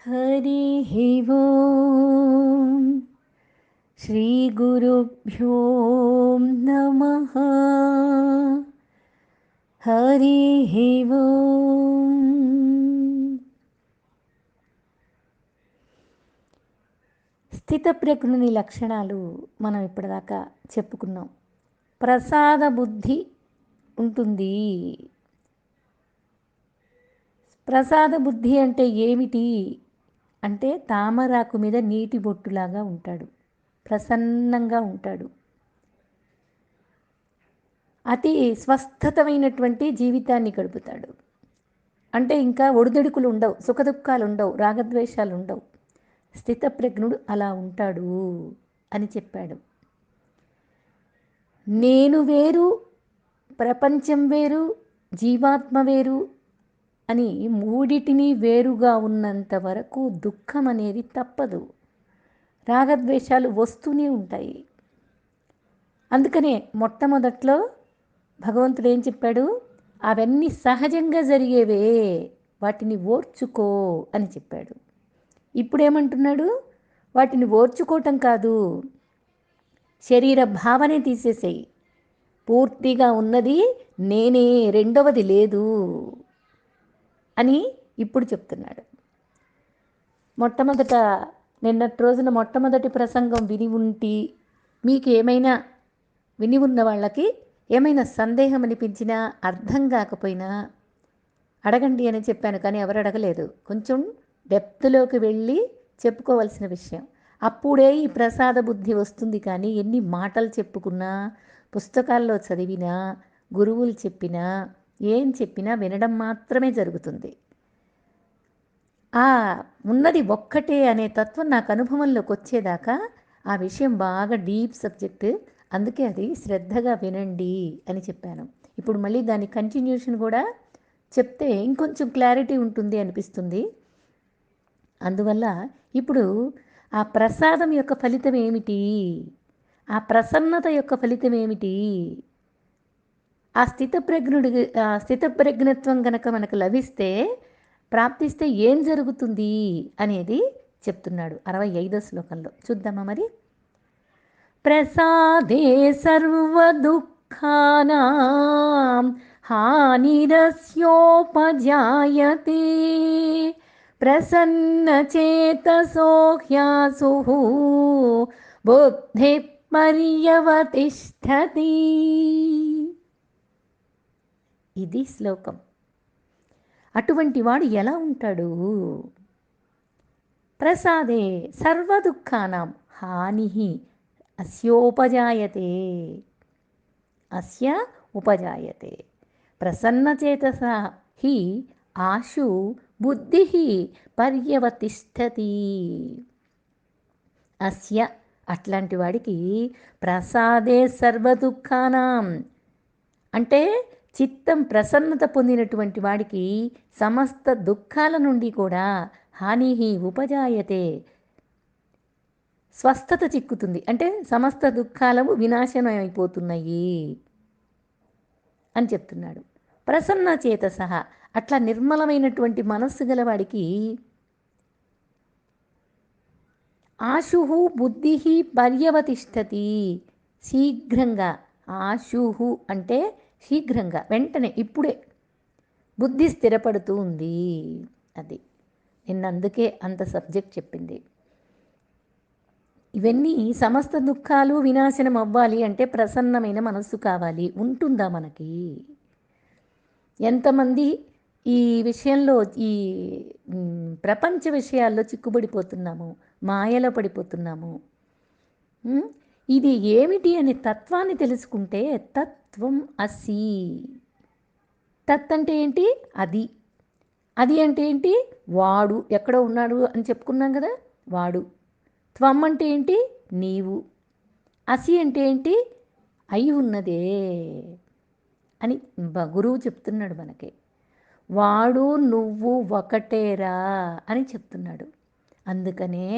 हरिः ओम् श्रीगुरुभ्यो नमः। हरिः ओम् స్థితప్రజ్ఞుని లక్షణాలు మనం ఇప్పటిదాకా చెప్పుకున్నాం. ప్రసాద బుద్ధి ఉంటుంది. ప్రసాద బుద్ధి అంటే ఏమిటి అంటే తామరాకు మీద నీటి బొట్టులాగా ఉంటాడు, ప్రసన్నంగా ఉంటాడు, అతి స్వస్థతమైనటువంటి జీవితాన్ని గడుపుతాడు. అంటే ఇంకా ఒడిదుడుకులు ఉండవు, సుఖదుఖాలు ఉండవు, రాగద్వేషాలు ఉండవు. స్థితప్రజ్ఞుడు అలా ఉంటాడు అని చెప్పాడు. నేను వేరు, ప్రపంచం వేరు, జీవాత్మ వేరు అని మూడిటిని వేరుగా ఉన్నంత వరకు దుఃఖం అనేది తప్పదు. రాగద్వేషాలు వస్తూనే ఉంటాయి. అందుకనే మొట్టమొదట్లో భగవంతుడు ఏం చెప్పాడు? అవన్నీ సహజంగా జరిగేవే, వాటిని ఓర్చుకో అని చెప్పాడు. ఇప్పుడేమంటున్నాడు? వాటిని ఓర్చుకోవటం కాదు, శరీర భావనే తీసేసేయి. పూర్తిగా ఉన్నది నేనే, రెండవది లేదు అని ఇప్పుడు చెప్తున్నాడు. మొట్టమొదట నిన్నటి రోజున మొట్టమొదటి ప్రసంగం విని ఉంటి మీకు ఏమైనా విని ఉన్న వాళ్ళకి ఏమైనా సందేహం అనిపించినా అర్థం కాకపోయినా అడగండి అని చెప్పాను, కానీ ఎవరు అడగలేదు. కొంచెం డెప్త్లోకి వెళ్ళి చెప్పుకోవాల్సిన విషయం. అప్పుడే ఈ ప్రసాద బుద్ధి వస్తుంది. కానీ ఎన్ని మాటలు చెప్పుకున్నా, పుస్తకాల్లో చదివినా, గురువులు చెప్పినా, ఏం చెప్పినా వినడం మాత్రమే జరుగుతుంది. ఆ ఉన్నది ఒక్కటే అనే తత్వం నాకు అనుభవంలోకి వచ్చేదాకా ఆ విషయం బాగా డీప్ సబ్జెక్టు. అందుకే అది శ్రద్ధగా వినండి అని చెప్పాను. ఇప్పుడు మళ్ళీ దాని కంటిన్యూషన్ కూడా చెప్తే ఇంకొంచెం క్లారిటీ ఉంటుంది అనిపిస్తుంది. అందువల్ల ఇప్పుడు ఆ ప్రసాదం యొక్క ఫలితం ఏమిటి, ఆ ప్రసన్నత యొక్క ఫలితం ఏమిటి, ఆ స్థితప్రజ్ఞత్వం గనక మనకు లభిస్తే, ప్రాప్తిస్తే ఏం జరుగుతుంది అనేది చెప్తున్నాడు 65వ శ్లోకంలో. చూద్దామా మరి? ప్రసాదే సర్వదుఃఖానాం హానిరస్యోపజాయతే ప్రసన్నచేతసో హ్యాసుః బుద్ధిః పర్యవతిష్ఠతి. ఇది శ్లోకం. అటువంటి వాడు ఎలా ఉంటాడు? ప్రసాదే సర్వదుఃఖానాం హానిః అస్యోపజాయతే, అస్య ఉపజాయతే ప్రసన్నచేతసా హి ఆశు బుద్ధిః పర్యవతిష్ఠతి. అస్య అట్లాంటి వాడికి ప్రసాదే సర్వదుఃఖానాం అంటే చిత్తం ప్రసన్నత పొందినటువంటి వాడికి సమస్త దుఃఖాల నుండి కూడా హానిహి ఉపజాయతే స్వస్థత చిక్కుతుంది. అంటే సమస్త దుఃఖాలు వినాశనం అయిపోతున్నాయి అని చెప్తున్నాడు. ప్రసన్న చేత సహా అట్లా నిర్మలమైనటువంటి మనస్సు గలవాడికి ఆశుహు బుద్ధి పర్యవతిష్ఠతి, శీఘ్రంగా. ఆశుహు అంటే శీఘ్రంగా, వెంటనే, ఇప్పుడే బుద్ధి స్థిరపడుతూ ఉంది. అది నిన్న అందుకే అంత సబ్జెక్ట్ చెప్పింది. ఇవన్నీ సమస్త దుఃఖాలు వినాశనం అవ్వాలి అంటే ప్రసన్నమైన మనస్సు కావాలి. ఉంటుందా మనకి? ఎంతమంది ఈ విషయంలో ఈ ప్రపంచ విషయాల్లో చిక్కుబడిపోతున్నాము, మాయలో పడిపోతున్నాము. ఇది ఏమిటి అనే తత్వాన్ని తెలుసుకుంటే తత్వం అసి. తత్ అంటే ఏంటి? అది. అది అంటే ఏంటి? వాడు ఎక్కడో ఉన్నాడు అని చెప్పుకున్నాం కదా, వాడు. త్వం అంటే ఏంటి? నీవు. అసి అంటే ఏంటి? అయి ఉన్నదే అని గురువు చెప్తున్నాడు మనకి. వాడు నువ్వు ఒకటేరా అని చెప్తున్నాడు. అందుకనే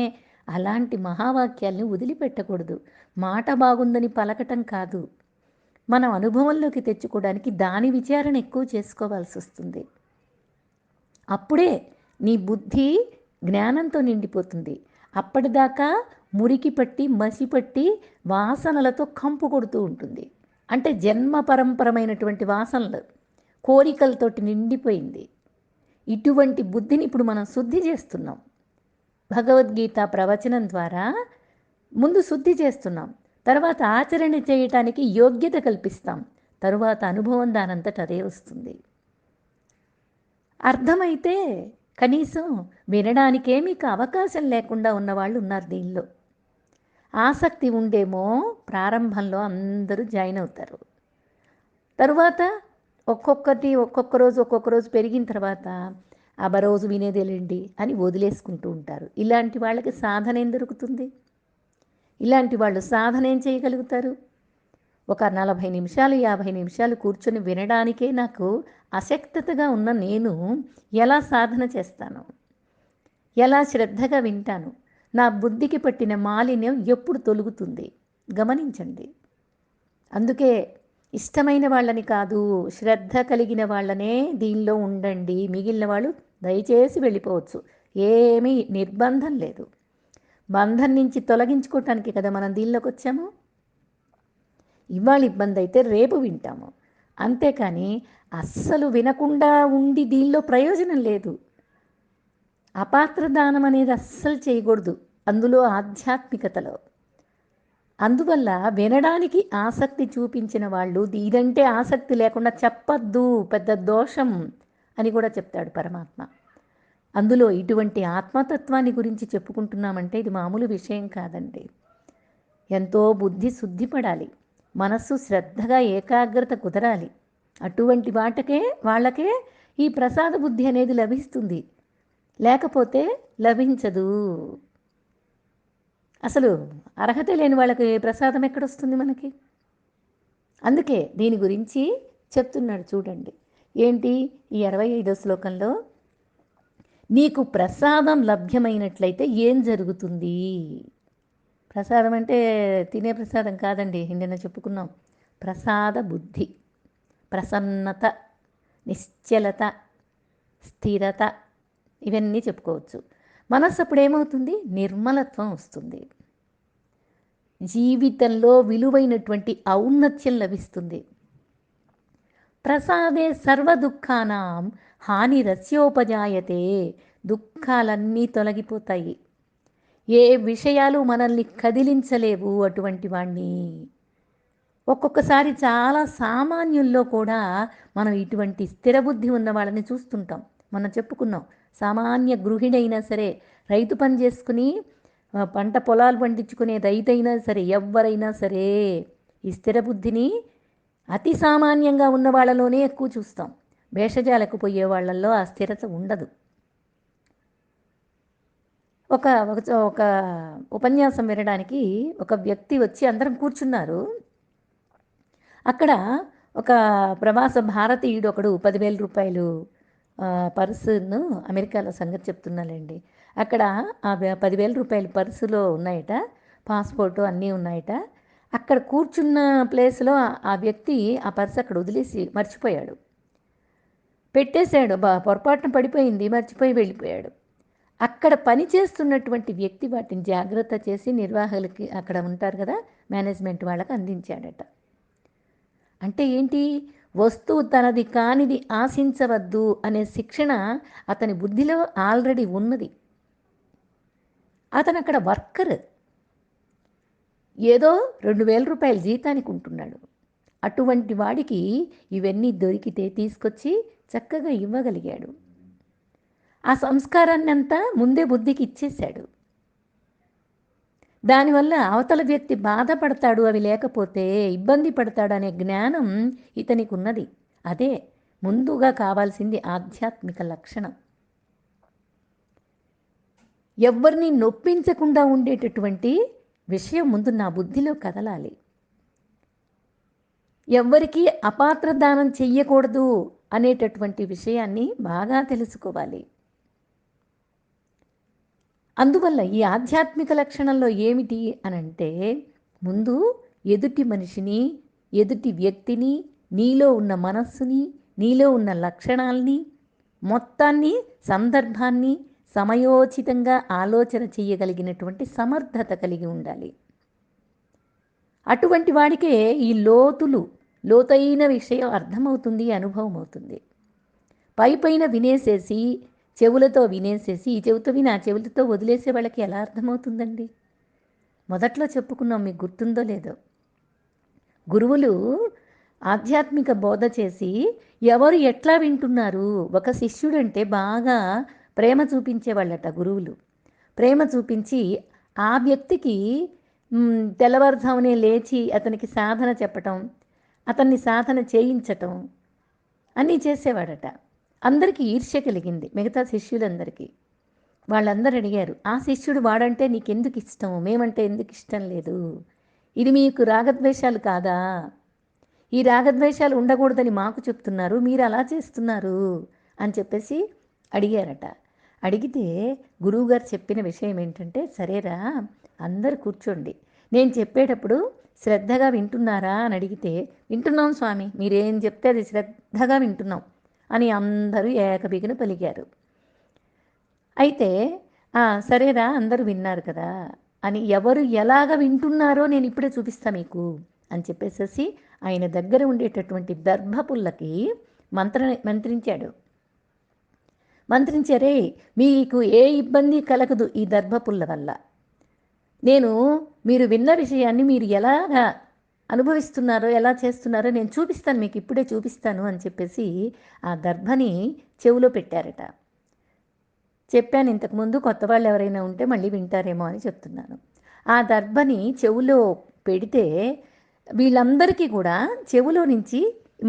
అలాంటి మహావాక్యాల్ని వదిలిపెట్టకూడదు. మాట బాగుందని పలకటం కాదు, మనం అనుభవంలోకి తెచ్చుకోవడానికి దాని విచారణ ఎక్కువ చేసుకోవాల్సి వస్తుంది. అప్పుడే నీ బుద్ధి జ్ఞానంతో నిండిపోతుంది. అప్పటిదాకా మురికి పట్టి మసిపట్టి వాసనలతో కంపు కొడుతూ ఉంటుంది. అంటే జన్మ పరంపరమైనటువంటి వాసనలు కోరికలతోటి నిండిపోయింది. ఇటువంటి బుద్ధిని ఇప్పుడు మనం శుద్ధి చేస్తున్నాం. భగవద్గీత ప్రవచనం ద్వారా ముందు శుద్ధి చేస్తున్నాం, తర్వాత ఆచరణ చేయటానికి యోగ్యత కల్పిస్తాం, తరువాత అనుభవం దానంతట అదే వస్తుంది. అర్థమైతే కనీసం వినడానికే మీకు అవకాశం లేకుండా ఉన్నవాళ్ళు ఉన్నారు దీనిలో. ఆసక్తి ఉండేమో ప్రారంభంలో అందరూ జాయిన్ అవుతారు. తరువాత ఒక్కొక్క రోజు పెరిగిన తర్వాత రోజు వినేదేలేండి అని వదిలేసుకుంటూ ఉంటారు. ఇలాంటి వాళ్ళకి సాధన ఏం దొరుకుతుంది? ఇలాంటి వాళ్ళు సాధన ఏం చేయగలుగుతారు? ఒక 40 నిమిషాలు 50 నిమిషాలు కూర్చొని వినడానికే నాకు అశక్తతగా ఉన్న నేను ఎలా సాధన చేస్తాను? ఎలా శ్రద్ధగా వింటాను? నా బుద్ధికి పట్టిన మాలిన్యం ఎప్పుడు తొలుగుతుంది? గమనించండి. అందుకే ఇష్టమైన వాళ్ళని కాదు, శ్రద్ధ కలిగిన వాళ్ళనే దీనిలో ఉండండి. మిగిలిన వాళ్ళు దయచేసి వెళ్ళిపోవచ్చు. ఏమీ నిర్బంధం లేదు. బంధం నుంచి తొలగించుకోవటానికి కదా మనం దీనిలోకి వచ్చాము. ఇవాళ ఇబ్బంది అయితే రేపు వింటాము. అంతేకాని అస్సలు వినకుండా ఉండి దీనిలో ప్రయోజనం లేదు. అపాత్రదానం అనేది అస్సలు చేయకూడదు అందులో, ఆధ్యాత్మికతలో. అందువల్ల వినడానికి ఆసక్తి చూపించిన వాళ్ళు దీనంటే ఆసక్తి లేకుండా చెప్పద్దు, పెద్ద దోషం అని కూడా చెప్తాడు పరమాత్మ. అందులో ఇటువంటి ఆత్మతత్వాన్ని గురించి చెప్పుకుంటున్నామంటే ఇది మామూలు విషయం కాదండి. ఎంతో బుద్ధి శుద్ధిపడాలి, మనస్సు శ్రద్ధగా ఏకాగ్రత కుదరాలి. అటువంటి వాళ్ళకే ఈ ప్రసాద బుద్ధి అనేది లభిస్తుంది. లేకపోతే లభించదు. అసలు అర్హత లేని వాళ్ళకి ప్రసాదం ఎక్కడొస్తుంది మనకి? అందుకే దీని గురించి చెప్తున్నాడు చూడండి. ఏంటి ఈ 25వ శ్లోకంలో, నీకు ప్రసాదం లభ్యమైనట్లయితే ఏం జరుగుతుంది? ప్రసాదం అంటే తినే ప్రసాదం కాదండి, నిన్న చెప్పుకున్నాం. ప్రసాద బుద్ధి, ప్రసన్నత, నిశ్చలత, స్థిరత, ఇవన్నీ చెప్పుకోవచ్చు. మనస్సు అప్పుడు ఏమవుతుంది? నిర్మలత్వం వస్తుంది. జీవితంలో విలువైనటువంటి ఔన్నత్యం లభిస్తుంది. ప్రసాదే సర్వ దుఃఖానాం హానిరస్యోపజాయతే, దుఃఖాలన్నీ తొలగిపోతాయి. ఏ విషయాలు మనల్ని కదిలించలేవు అటువంటి వాణ్ణి. ఒక్కొక్కసారి చాలా సామాన్యుల్లో కూడా మనం ఇటువంటి స్థిరబుద్ధి ఉన్న వాళ్ళని చూస్తుంటాం. మనం చెప్పుకున్నాం, సామాన్య గృహిణి అయినా సరే, రైతు పని చేసుకుని పంట పొలాలు పండించుకునే రైతైనా సరే, ఎవరైనా సరే ఈ స్థిరబుద్ధిని అతి సామాన్యంగా ఉన్న వాళ్ళలోనే ఎక్కువ చూస్తాం. భేషజాలకు పోయే వాళ్ళల్లో ఆ స్థిరత ఉండదు. ఒక ఒక ఉపన్యాసం వినడానికి ఒక వ్యక్తి వచ్చి అందరం కూర్చున్నారు. అక్కడ ఒక ప్రవాస భారతీయుడు ఒకడు 10,000 రూపాయలు పర్సును, అమెరికాలో సంగతి చెప్తున్నానండి. అక్కడ ఆ 10,000 రూపాయలు పర్సులో ఉన్నాయట, పాస్పోర్టు అన్నీ ఉన్నాయట. అక్కడ కూర్చున్న ప్లేస్లో ఆ వ్యక్తి ఆ పర్సు అక్కడ వదిలేసి మర్చిపోయాడు. పెట్టేశాడు, పొరపాటున పడిపోయింది, మర్చిపోయి వెళ్ళిపోయాడు. అక్కడ పని చేస్తున్నటువంటి వ్యక్తి వాటిని జాగ్రత్త చేసి నిర్వాహకులకి, అక్కడ ఉంటారు కదా మేనేజ్మెంట్ వాళ్ళకి అందించాడట. అంటే ఏంటి? వస్తువు తనది కానిది ఆశించవద్దు అనే శిక్షణ అతని బుద్ధిలో ఆల్రెడీ ఉన్నది. అతను అక్కడ వర్కర్, ఏదో 2,000 రూపాయల జీతానికి ఉంటున్నాడు. అటువంటి వాడికి ఇవన్నీ దొరికితే తీసుకొచ్చి చక్కగా ఇవ్వగలిగాడు. ఆ సంస్కారాన్ని అంతా ముందే బుద్ధికి ఇచ్చేశాడు. దానివల్ల అవతల వ్యక్తి బాధపడతాడు, అవి లేకపోతే ఇబ్బంది పడతాడు అనే జ్ఞానం ఇతనికి ఉన్నది. అదే ముందుగా కావాల్సింది ఆధ్యాత్మిక లక్షణం. ఎవరిని నొప్పించకుండా ఉండేటటువంటి విషయం ముందు నా బుద్ధిలో కదలాలి. ఎవ్వరికీ అపాత్ర దానం చెయ్యకూడదు అనేటటువంటి విషయాన్ని బాగా తెలుసుకోవాలి. అందువల్ల ఈ ఆధ్యాత్మిక లక్షణంలో ఏమిటి అనంటే, ముందు ఎదుటి మనిషిని, ఎదుటి వ్యక్తిని, నీలో ఉన్న మనస్సుని, నీలో ఉన్న లక్షణాలని మొత్తాన్ని, సందర్భాన్ని, సమయోచితంగా ఆలోచన చేయగలిగినటువంటి సమర్థత కలిగి ఉండాలి. అటువంటి వాడికే ఈ లోతైన విషయం అర్థమవుతుంది, అనుభవం అవుతుంది. పైపైన వినేసేసి, చెవులతో వినేసేసి, ఈ చెవితో విని ఆ చెవులతో వదిలేసే వాళ్ళకి ఎలా అర్థమవుతుందండి? మొదట్లో చెప్పుకున్నాం, మీకు గుర్తుందో లేదో. గురువులు ఆధ్యాత్మిక బోధ చేసి ఎవరు ఎట్లా వింటున్నారు, ఒక శిష్యుడంటే బాగా ప్రేమ చూపించేవాళ్ళట గురువులు. ప్రేమ చూపించి ఆ వ్యక్తికి తెల్లవారుజామునే లేచి అతనికి సాధన చెప్పటం, అతన్ని సాధన చేయించటం అన్నీ చేసేవాడట. అందరికీ ఈర్ష్య కలిగింది, మిగతా శిష్యులందరికీ. వాళ్ళందరూ అడిగారు, ఆ శిష్యుడు వాడంటే నీకెందుకు ఇష్టం, మేమంటే ఎందుకు ఇష్టం లేదు? ఇది మీకు రాగద్వేషాలు కాదా? ఈ రాగద్వేషాలు ఉండకూడదని మాకు చెప్తున్నారు, మీరు అలా చేస్తున్నారు అని చెప్పేసి అడిగారట. అడిగితే గురువుగారు చెప్పిన విషయం ఏంటంటే, సరేరా అందరు కూర్చోండి, నేను చెప్పేటప్పుడు శ్రద్ధగా వింటున్నారా అని అడిగితే, వింటున్నాం స్వామి, మీరేం చెప్తే అది శ్రద్ధగా వింటున్నాం అని అందరూ ఏకబిగిన పలికారు. అయితే సరేరా అందరూ విన్నారు కదా అని, ఎవరు ఎలాగ వింటున్నారో నేను ఇప్పుడే చూపిస్తా మీకు అని చెప్పేసేసి ఆయన దగ్గర ఉండేటటువంటి దర్భపుల్లకి మంత్రించాడు. మంత్రించారే, మీకు ఏ ఇబ్బంది కలగదు ఈ దర్భపుల్ల వల్ల. మీరు విన్న విషయాన్ని మీరు ఎలాగా అనుభవిస్తున్నారో, ఎలా చేస్తున్నారో నేను చూపిస్తాను, మీకు ఇప్పుడే చూపిస్తాను అని చెప్పేసి ఆ దర్భని చెవిలో పెట్టారట. చెప్పాను ఇంతకుముందు, కొత్త వాళ్ళు ఎవరైనా ఉంటే మళ్ళీ వింటారేమో అని చెప్తున్నాను. ఆ దర్భని చెవిలో పెడితే వీళ్ళందరికీ కూడా చెవిలో నుంచి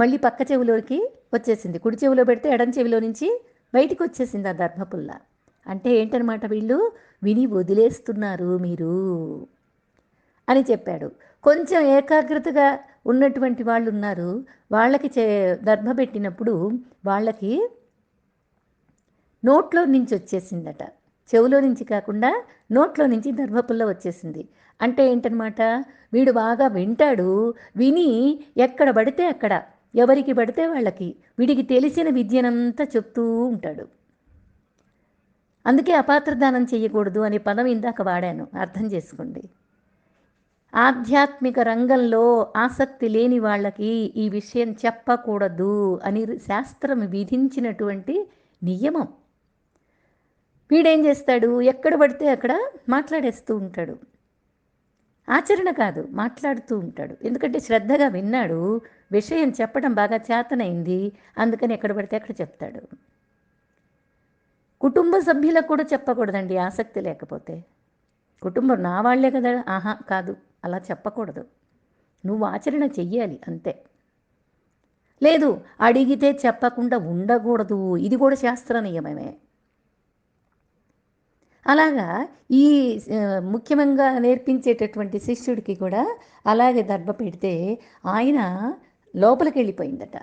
మళ్ళీ పక్క చెవిలోకి వచ్చేసింది. కుడి చెవిలో పెడితే ఎడం చెవిలో నుంచి బయటికి వచ్చేసింది ఆ దర్భపుల్ల. అంటే ఏంటనమాట, వీళ్ళు విని వదిలేస్తున్నారు మీరు అని చెప్పాడు. కొంచెం ఏకాగ్రతగా ఉన్నటువంటి వాళ్ళు ఉన్నారు, వాళ్ళకి దర్భ పెట్టినప్పుడు వాళ్ళకి నోట్లో నుంచి వచ్చేసిందట, చెవులో నుంచి కాకుండా నోట్లో నుంచి దర్భపుల్ల వచ్చేసింది. అంటే ఏంటనమాట, వీడు బాగా వింటాడు, విని ఎక్కడ పడితే అక్కడ, ఎవరికి పడితే వాళ్ళకి వీడికి తెలిసిన విద్యనంతా చెప్తూ ఉంటాడు. అందుకే అపాత్రదానం చేయకూడదు అనే పదం ఇందాక వాడాను, అర్థం చేసుకోండి. ఆధ్యాత్మిక రంగంలో ఆసక్తి లేని వాళ్ళకి ఈ విషయం చెప్పకూడదు అని శాస్త్రం విధించినటువంటి నియమం. వీడేం చేస్తాడు, ఎక్కడ పడితే అక్కడ మాట్లాడేస్తూ ఉంటాడు. ఆచరణ కాదు, మాట్లాడుతూ ఉంటాడు. ఎందుకంటే శ్రద్ధగా విన్నాడు, విషయం చెప్పడం బాగా చేతనైంది, అందుకని ఎక్కడ పడితే అక్కడ చెప్తాడు. కుటుంబ సభ్యులకు కూడా చెప్పకూడదండి ఆసక్తి లేకపోతే. కుటుంబం నా వాళ్లే కదా, కాదు, అలా చెప్పకూడదు. నువ్వు ఆచరణ చెయ్యాలి అంతే. లేదు, అడిగితే చెప్పకుండా ఉండకూడదు, ఇది కూడా శాస్త్ర నియమమే. అలాగా ఈ ముఖ్యంగా నేర్పించేటటువంటి శిష్యుడికి కూడా అలాగే దర్భ పెడితే ఆయన లోపలికి వెళ్ళిపోయిందట,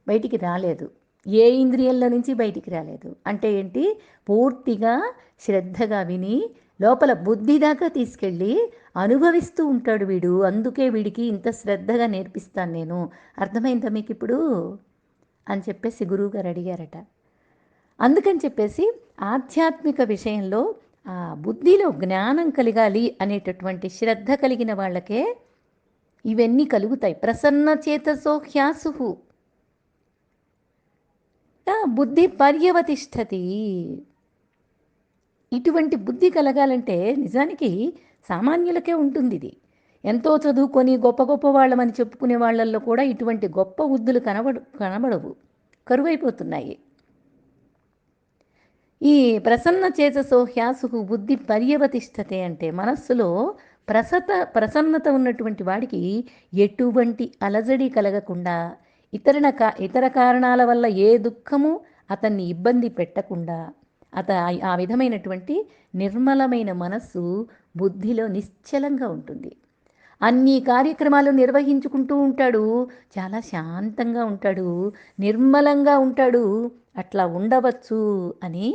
బయటికి రాలేదు. ఏ ఇంద్రియంలో నుంచి బయటికి రాలేదు. అంటే ఏంటి, పూర్తిగా శ్రద్ధగా విని లోపల బుద్ధి దాకా తీసుకెళ్ళి అనుభవిస్తూ ఉంటాడు వీడు. అందుకే వీడికి ఇంత శ్రద్ధగా నేర్పిస్తాను నేను. అర్థమైందా మీకు ఇప్పుడు అని చెప్పేసి గురువుగారు అడిగారట. అందుకని చెప్పేసి ఆధ్యాత్మిక విషయంలో ఆ బుద్ధిలో జ్ఞానం కలగాలి అనేటటువంటి శ్రద్ధ కలిగిన వాళ్ళకే ఇవన్నీ కలుగుతాయి. ప్రసన్న చేతసో హ్యాసు బుద్ధి పర్యవతిష్టతి. ఇటువంటి బుద్ధి కలగాలంటే నిజానికి సామాన్యులకే ఉంటుంది ఇది. ఎంతో చదువుకొని గొప్ప గొప్ప వాళ్ళమని చెప్పుకునే వాళ్ళల్లో కూడా ఇటువంటి గొప్ప బుద్ధులు కనబడవు, కరువైపోతున్నాయి. ఈ ప్రసన్న చేతసో హ్యాసు బుద్ధి పర్యవతిష్టతే అంటే మనస్సులో ప్రసన్నత ఉన్నటువంటి వాడికి ఎటువంటి అలజడి కలగకుండా, ఇతర కారణాల వల్ల ఏ దుఃఖము అతన్ని ఇబ్బంది పెట్టకుండా, ఆ విధమైనటువంటి నిర్మలమైన మనస్సు బుద్ధిలో నిశ్చలంగా ఉంటుంది. అన్ని కార్యక్రమాలు నిర్వహించుకుంటూ ఉంటాడు, చాలా శాంతంగా ఉంటాడు, నిర్మలంగా ఉంటాడు. అట్లా ఉండవచ్చు అని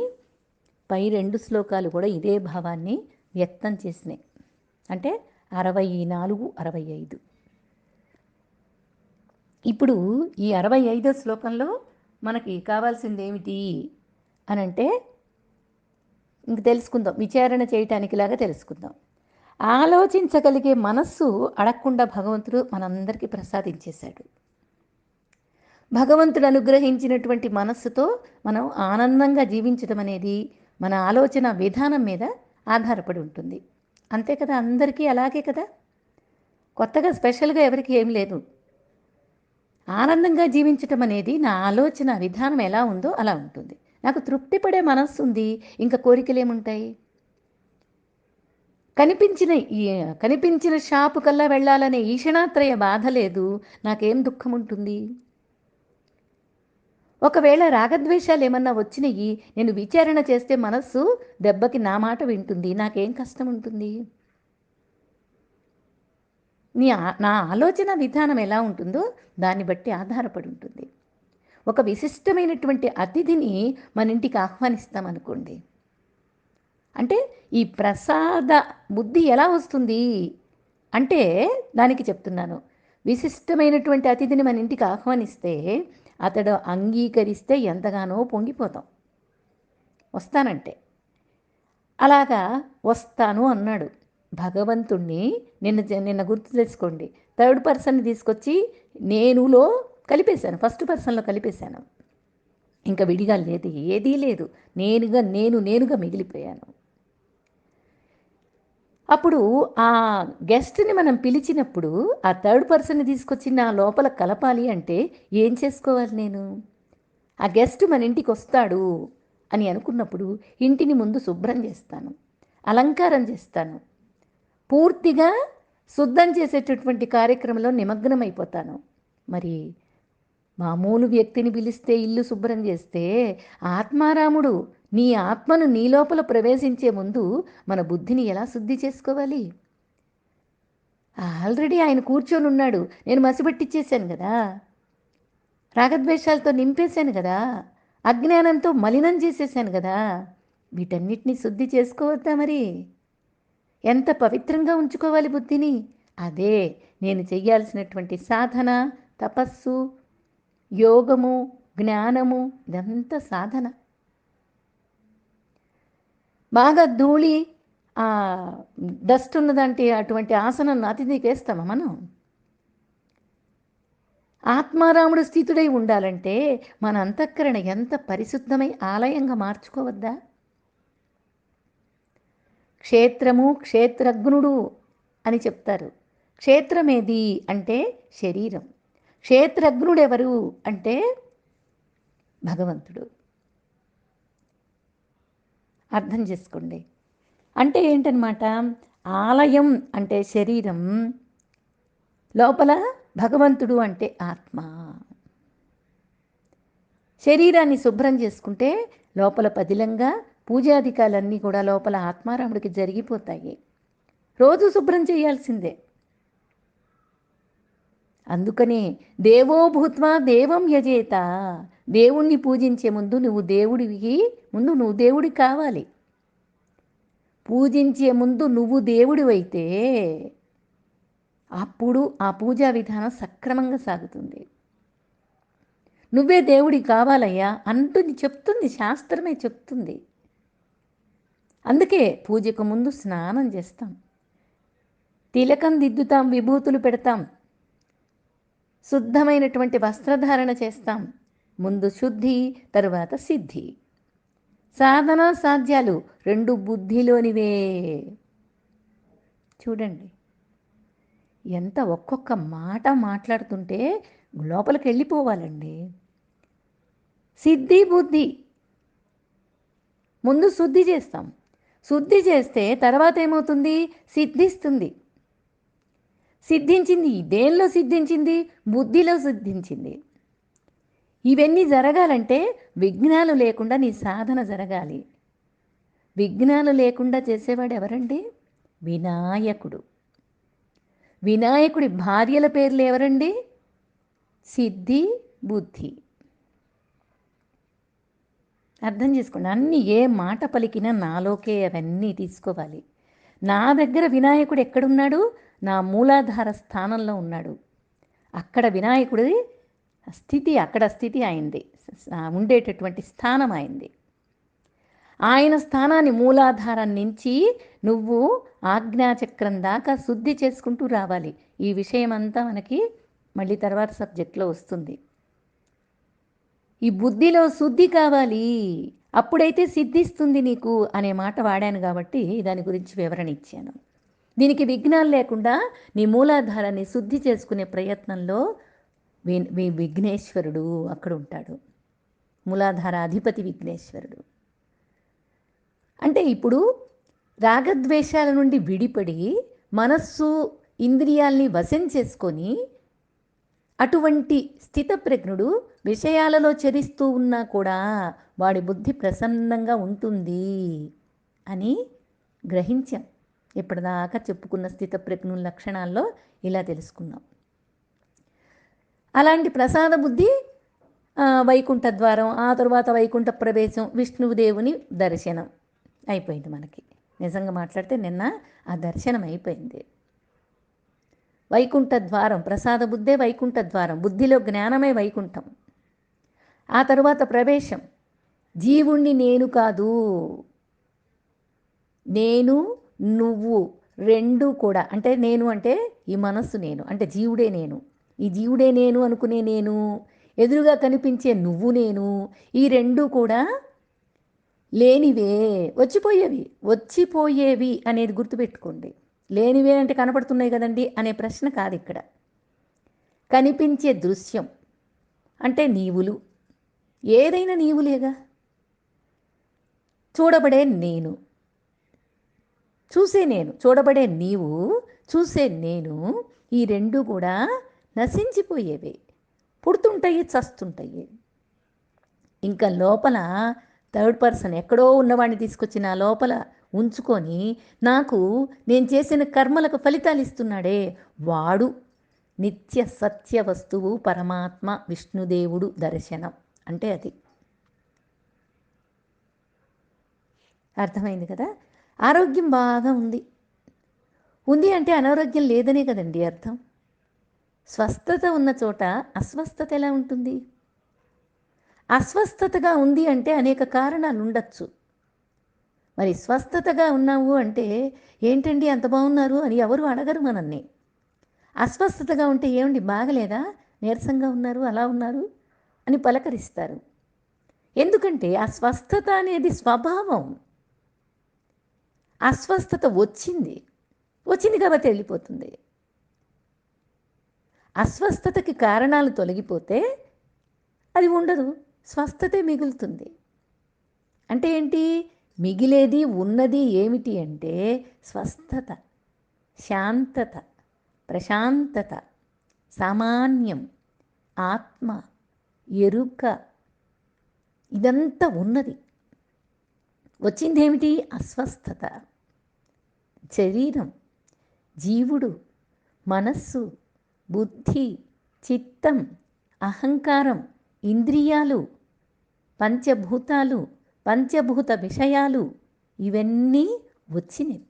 పై 2 శ్లోకాలు కూడా ఇదే భావాన్ని వ్యక్తం చేసినాయి. అంటే 64, 65. ఇప్పుడు ఈ 65వ శ్లోకంలో మనకి కావాల్సింది ఏమిటి అనంటే, ఇంక తెలుసుకుందాం, విచారణ చేయటానికిలాగా తెలుసుకుందాం. ఆలోచించగలిగే మనస్సు అడగకుండా భగవంతుడు మనందరికీ ప్రసాదించేశాడు. భగవంతుడు అనుగ్రహించినటువంటి మనస్సుతో మనం ఆనందంగా జీవించడం అనేది మన ఆలోచన విధానం మీద ఆధారపడి ఉంటుంది. అంతే కదా, అందరికీ అలాగే కదా, కొత్తగా స్పెషల్గా ఎవరికి ఏం లేదు. ఆనందంగా జీవించటం అనేది నా ఆలోచన విధానం ఎలా ఉందో అలా ఉంటుంది. నాకు తృప్తి పడే మనస్సు ఉంది, ఇంకా కోరికలు ఏముంటాయి? కనిపించిన షాపు కల్లా వెళ్ళాలనే ఈషణాత్రయ బాధ లేదు, నాకేం దుఃఖం ఉంటుంది? ఒకవేళ రాగద్వేషాలు ఏమన్నా వచ్చినాయి, నేను విచారణ చేస్తే మనస్సు దెబ్బకి నా మాట వింటుంది, నాకేం కష్టం ఉంటుంది? నా ఆలోచన విధానం ఎలా ఉంటుందో దాన్ని బట్టి ఆధారపడి ఉంటుంది. ఒక విశిష్టమైనటువంటి అతిథిని మన ఇంటికి ఆహ్వానిస్తామనుకోండి, అంటే ఈ ప్రసాద బుద్ధి ఎలా వస్తుంది అంటే దానికి చెప్తున్నాను. విశిష్టమైనటువంటి అతిథిని మన ఇంటికి ఆహ్వానిస్తే అతడు అంగీకరిస్తే ఎంతగానో పొంగిపోతాం, వస్తానంటే. అలాగా వస్తాను అన్నాడు భగవంతుణ్ణి. నిన్న గుర్తు తెచ్చుకోండి, థర్డ్ పర్సన్ని తీసుకొచ్చి నేనులో కలిపేశాను, ఫస్ట్ పర్సన్లో కలిపేశాను. ఇంకా విడిగా లేదు, ఏదీ లేదు, నేనుగా మిగిలిపోయాను. అప్పుడు ఆ గెస్ట్ని మనం పిలిచినప్పుడు ఆ థర్డ్ పర్సన్ని తీసుకొచ్చి నా లోపల కలపాలి అంటే ఏం చేసుకోవాలి? నేను ఆ గెస్ట్ మన ఇంటికి వస్తాడు అని అనుకున్నప్పుడు ఇంటిని ముందు శుభ్రం చేస్తాను, అలంకారం చేస్తాను, పూర్తిగా శుద్ధం చేసేటటువంటి కార్యక్రమంలో నిమగ్నమైపోతాను. మరి మామూలు వ్యక్తిని పిలిస్తే ఇల్లు శుభ్రం చేస్తే ఆత్మారాముడు నీ ఆత్మను నీ లోపల ప్రవేశించే ముందు మన బుద్ధిని ఎలా శుద్ధి చేసుకోవాలి? ఆల్రెడీ ఆయన కూర్చొని ఉన్నాడు, నేను మసిబట్టిచ్చేసాను కదా, రాగద్వేషాలతో నింపేశాను కదా, అజ్ఞానంతో మలినం చేసేసాను కదా, వీటన్నిటినీ శుద్ధి చేసుకోవద్దా? మరి ఎంత పవిత్రంగా ఉంచుకోవాలి బుద్ధిని? అదే నేను చెయ్యాల్సినటువంటి సాధన, తపస్సు, యోగము, జ్ఞానము, ఇదంతా సాధన. బాగా ధూళి డస్ట్ ఉన్నదంటే అటువంటి ఆసనం అతిథికి వేస్తామా మనం? ఆత్మారాముడు స్థితుడై ఉండాలంటే మన అంతఃకరణ ఎంత పరిశుద్ధమై ఆలయంగా మార్చుకోవద్దా? క్షేత్రము క్షేత్రజ్ఞుడు అని చెప్తారు. క్షేత్రమేది అంటే శరీరం, క్షేత్రజ్ఞుడెవరు అంటే భగవంతుడు. అర్థం చేసుకోండి. అంటే ఏంటనమాట, ఆలయం అంటే శరీరం, లోపల భగవంతుడు అంటే ఆత్మ. శరీరాన్ని శుభ్రం చేసుకుంటే లోపల పదిలంగా పూజాధికాలన్నీ కూడా లోపల ఆత్మారాముడికి జరిగిపోతాయి. రోజు శుభ్రం చేయాల్సిందే. అందుకనే దేవో భూత్వా దేవం యజేత, దేవుణ్ణి పూజించే ముందు నువ్వు దేవుడి కావాలి. పూజించే ముందు నువ్వు దేవుడివైతే అప్పుడు ఆ పూజా విధానం సక్రమంగా సాగుతుంది. నువ్వే దేవుడి కావాలయ్యా అంటుంది, చెప్తుంది, శాస్త్రమే చెప్తుంది. అందుకే పూజకు ముందు స్నానం చేస్తాం, తిలకం దిద్దుతాం, విభూతులు పెడతాం, శుద్ధమైనటువంటి వస్త్రధారణ చేస్తాం. ముందు శుద్ధి, తరువాత సిద్ధి. సాధన సాధ్యాలు రెండు బుద్ధిలోనివే. చూడండి ఎంత ఒక్కొక్క మాట మాట్లాడుతుంటే లోపలికి వెళ్ళిపోవాలండి. సిద్ధి బుద్ధి, ముందు శుద్ధి చేస్తాం, శుద్ధి చేస్తే తర్వాత ఏమవుతుంది? సిద్ధిస్తుంది. సిద్ధించింది దేనిలో? సిద్ధించింది బుద్ధిలో సిద్ధించింది. ఇవన్నీ జరగాలంటే విఘ్నాలు లేకుండా నీ సాధన జరగాలి. విఘ్నాలు లేకుండా చేసేవాడు ఎవరండి? వినాయకుడు. వినాయకుడి భార్యల పేర్లు ఎవరండి? సిద్ధి, బుద్ధి. అర్థం చేసుకోండి. అన్నీ ఏ మాట పలికినా నాలోకే అవన్నీ తీసుకోవాలి. నా దగ్గర వినాయకుడు ఎక్కడున్నాడు? నా మూలాధార స్థానంలో ఉన్నాడు. అక్కడ వినాయకుడి స్థితి, అక్కడ స్థితి అయింది, ఉండేటటువంటి స్థానం అయింది. ఆయన స్థానాన్ని మూలాధారం నుంచి నువ్వు ఆజ్ఞాచక్రం దాకా శుద్ధి చేసుకుంటూ రావాలి. ఈ విషయం అంతా మనకి మళ్ళీ తర్వాత సబ్జెక్ట్లో వస్తుంది. ఈ బుద్ధిలో శుద్ధి కావాలి, అప్పుడైతే సిద్ధిస్తుంది నీకు అనే మాట వాడాను కాబట్టి దాని గురించి వివరణ ఇచ్చాను. దీనికి విఘ్నాలు లేకుండా నీ మూలాధారాన్ని శుద్ధి చేసుకునే ప్రయత్నంలో విఘ్నేశ్వరుడు అక్కడ ఉంటాడు. మూలాధార అధిపతి విఘ్నేశ్వరుడు. అంటే ఇప్పుడు రాగద్వేషాల నుండి విడిపడి మనస్సు ఇంద్రియాల్ని వశం చేసుకొని అటువంటి స్థితప్రజ్ఞుడు విషయాలలో చరిస్తూ ఉన్నా కూడా వాడి బుద్ధి ప్రసన్నంగా ఉంటుంది అని గ్రహించాం. ఇప్పటిదాకా చెప్పుకున్న స్థితప్రజ్ఞుల లక్షణాల్లో ఇలా తెలుసుకున్నాం. అలాంటి ప్రసాద బుద్ధి వైకుంఠ ద్వారం, ఆ తరువాత వైకుంఠ ప్రవేశం, విష్ణుదేవుని దర్శనం అయిపోయింది మనకి. నిజంగా మాట్లాడితే నిన్న ఆ దర్శనం అయిపోయింది. వైకుంఠ ద్వారం, ప్రసాద బుద్ధే వైకుంఠ ద్వారం, బుద్ధిలో జ్ఞానమే వైకుంఠం. ఆ తరువాత ప్రవేశం, జీవుణ్ణి నేను కాదు, నేను నువ్వు రెండు కూడా. అంటే నేను అంటే ఈ మనస్సు నేను, అంటే జీవుడే నేను, ఈ జీవుడే నేను అనుకునే నేను, ఎదురుగా కనిపించే నువ్వు నేను, ఈ రెండు కూడా లేనివే, వచ్చిపోయేవి అనేది గుర్తుపెట్టుకోండి. లేనివే అంటే కనపడుతున్నాయి కదండి అనే ప్రశ్న కాదు ఇక్కడ. కనిపించే దృశ్యం అంటే నీవులు, ఏదైనా నీవులేగా. చూడబడే నేను, చూసే నేను, చూడబడే నీవు, చూసే నేను, ఈ రెండు కూడా నశించిపోయేవే, పుడుతుంటాయి, చస్తుంటాయి. ఇంకా లోపల థర్డ్ పర్సన్ ఎక్కడో ఉన్నవాడిని తీసుకొచ్చి నా లోపల ఉంచుకొని నాకు నేను చేసిన కర్మలకు ఫలితాలు ఇస్తున్నాడే వాడు నిత్య సత్య వస్తువు పరమాత్మ విష్ణుదేవుడు దర్శనం అంటే అది. అర్థమైంది కదా. ఆరోగ్యం బాగా ఉంది అంటే అనారోగ్యం లేదనే కదండి అర్థం. స్వస్థత ఉన్న చోట అస్వస్థత ఎలా ఉంటుంది? అస్వస్థతగా ఉంది అంటే అనేక కారణాలు ఉండొచ్చు. మరి స్వస్థతగా ఉన్నావు అంటే ఏంటండి అంత బాగున్నారు అని ఎవరు అడగరు మనల్ని. అస్వస్థతగా ఉంటే ఏమండి బాగలేదా, నీరసంగా ఉన్నారు, అలా ఉన్నారు అని పలకరిస్తారు. ఎందుకంటే ఆ స్వస్థత అనేది స్వభావం. అస్వస్థత వచ్చింది కాబట్టి వెళ్ళిపోతుంది. అస్వస్థతకి కారణాలు తొలగిపోతే అది ఉండదు, స్వస్థతే మిగులుతుంది. అంటే ఏంటి? మిగిలేది ఉన్నది ఏమిటి అంటే స్వస్థత, శాంతత, ప్రశాంతత, సామాన్యం, ఆత్మ, ఎరుక, ఇదంతా ఉన్నది. వచ్చిందేమిటి? అస్వస్థత. శరీరం, జీవుడు, మనస్సు, బుద్ధి, చిత్తం, అహంకారం, ఇంద్రియాలు, పంచభూతాలు, పంచభూత విషయాలు, ఇవన్నీ వచ్చినవి.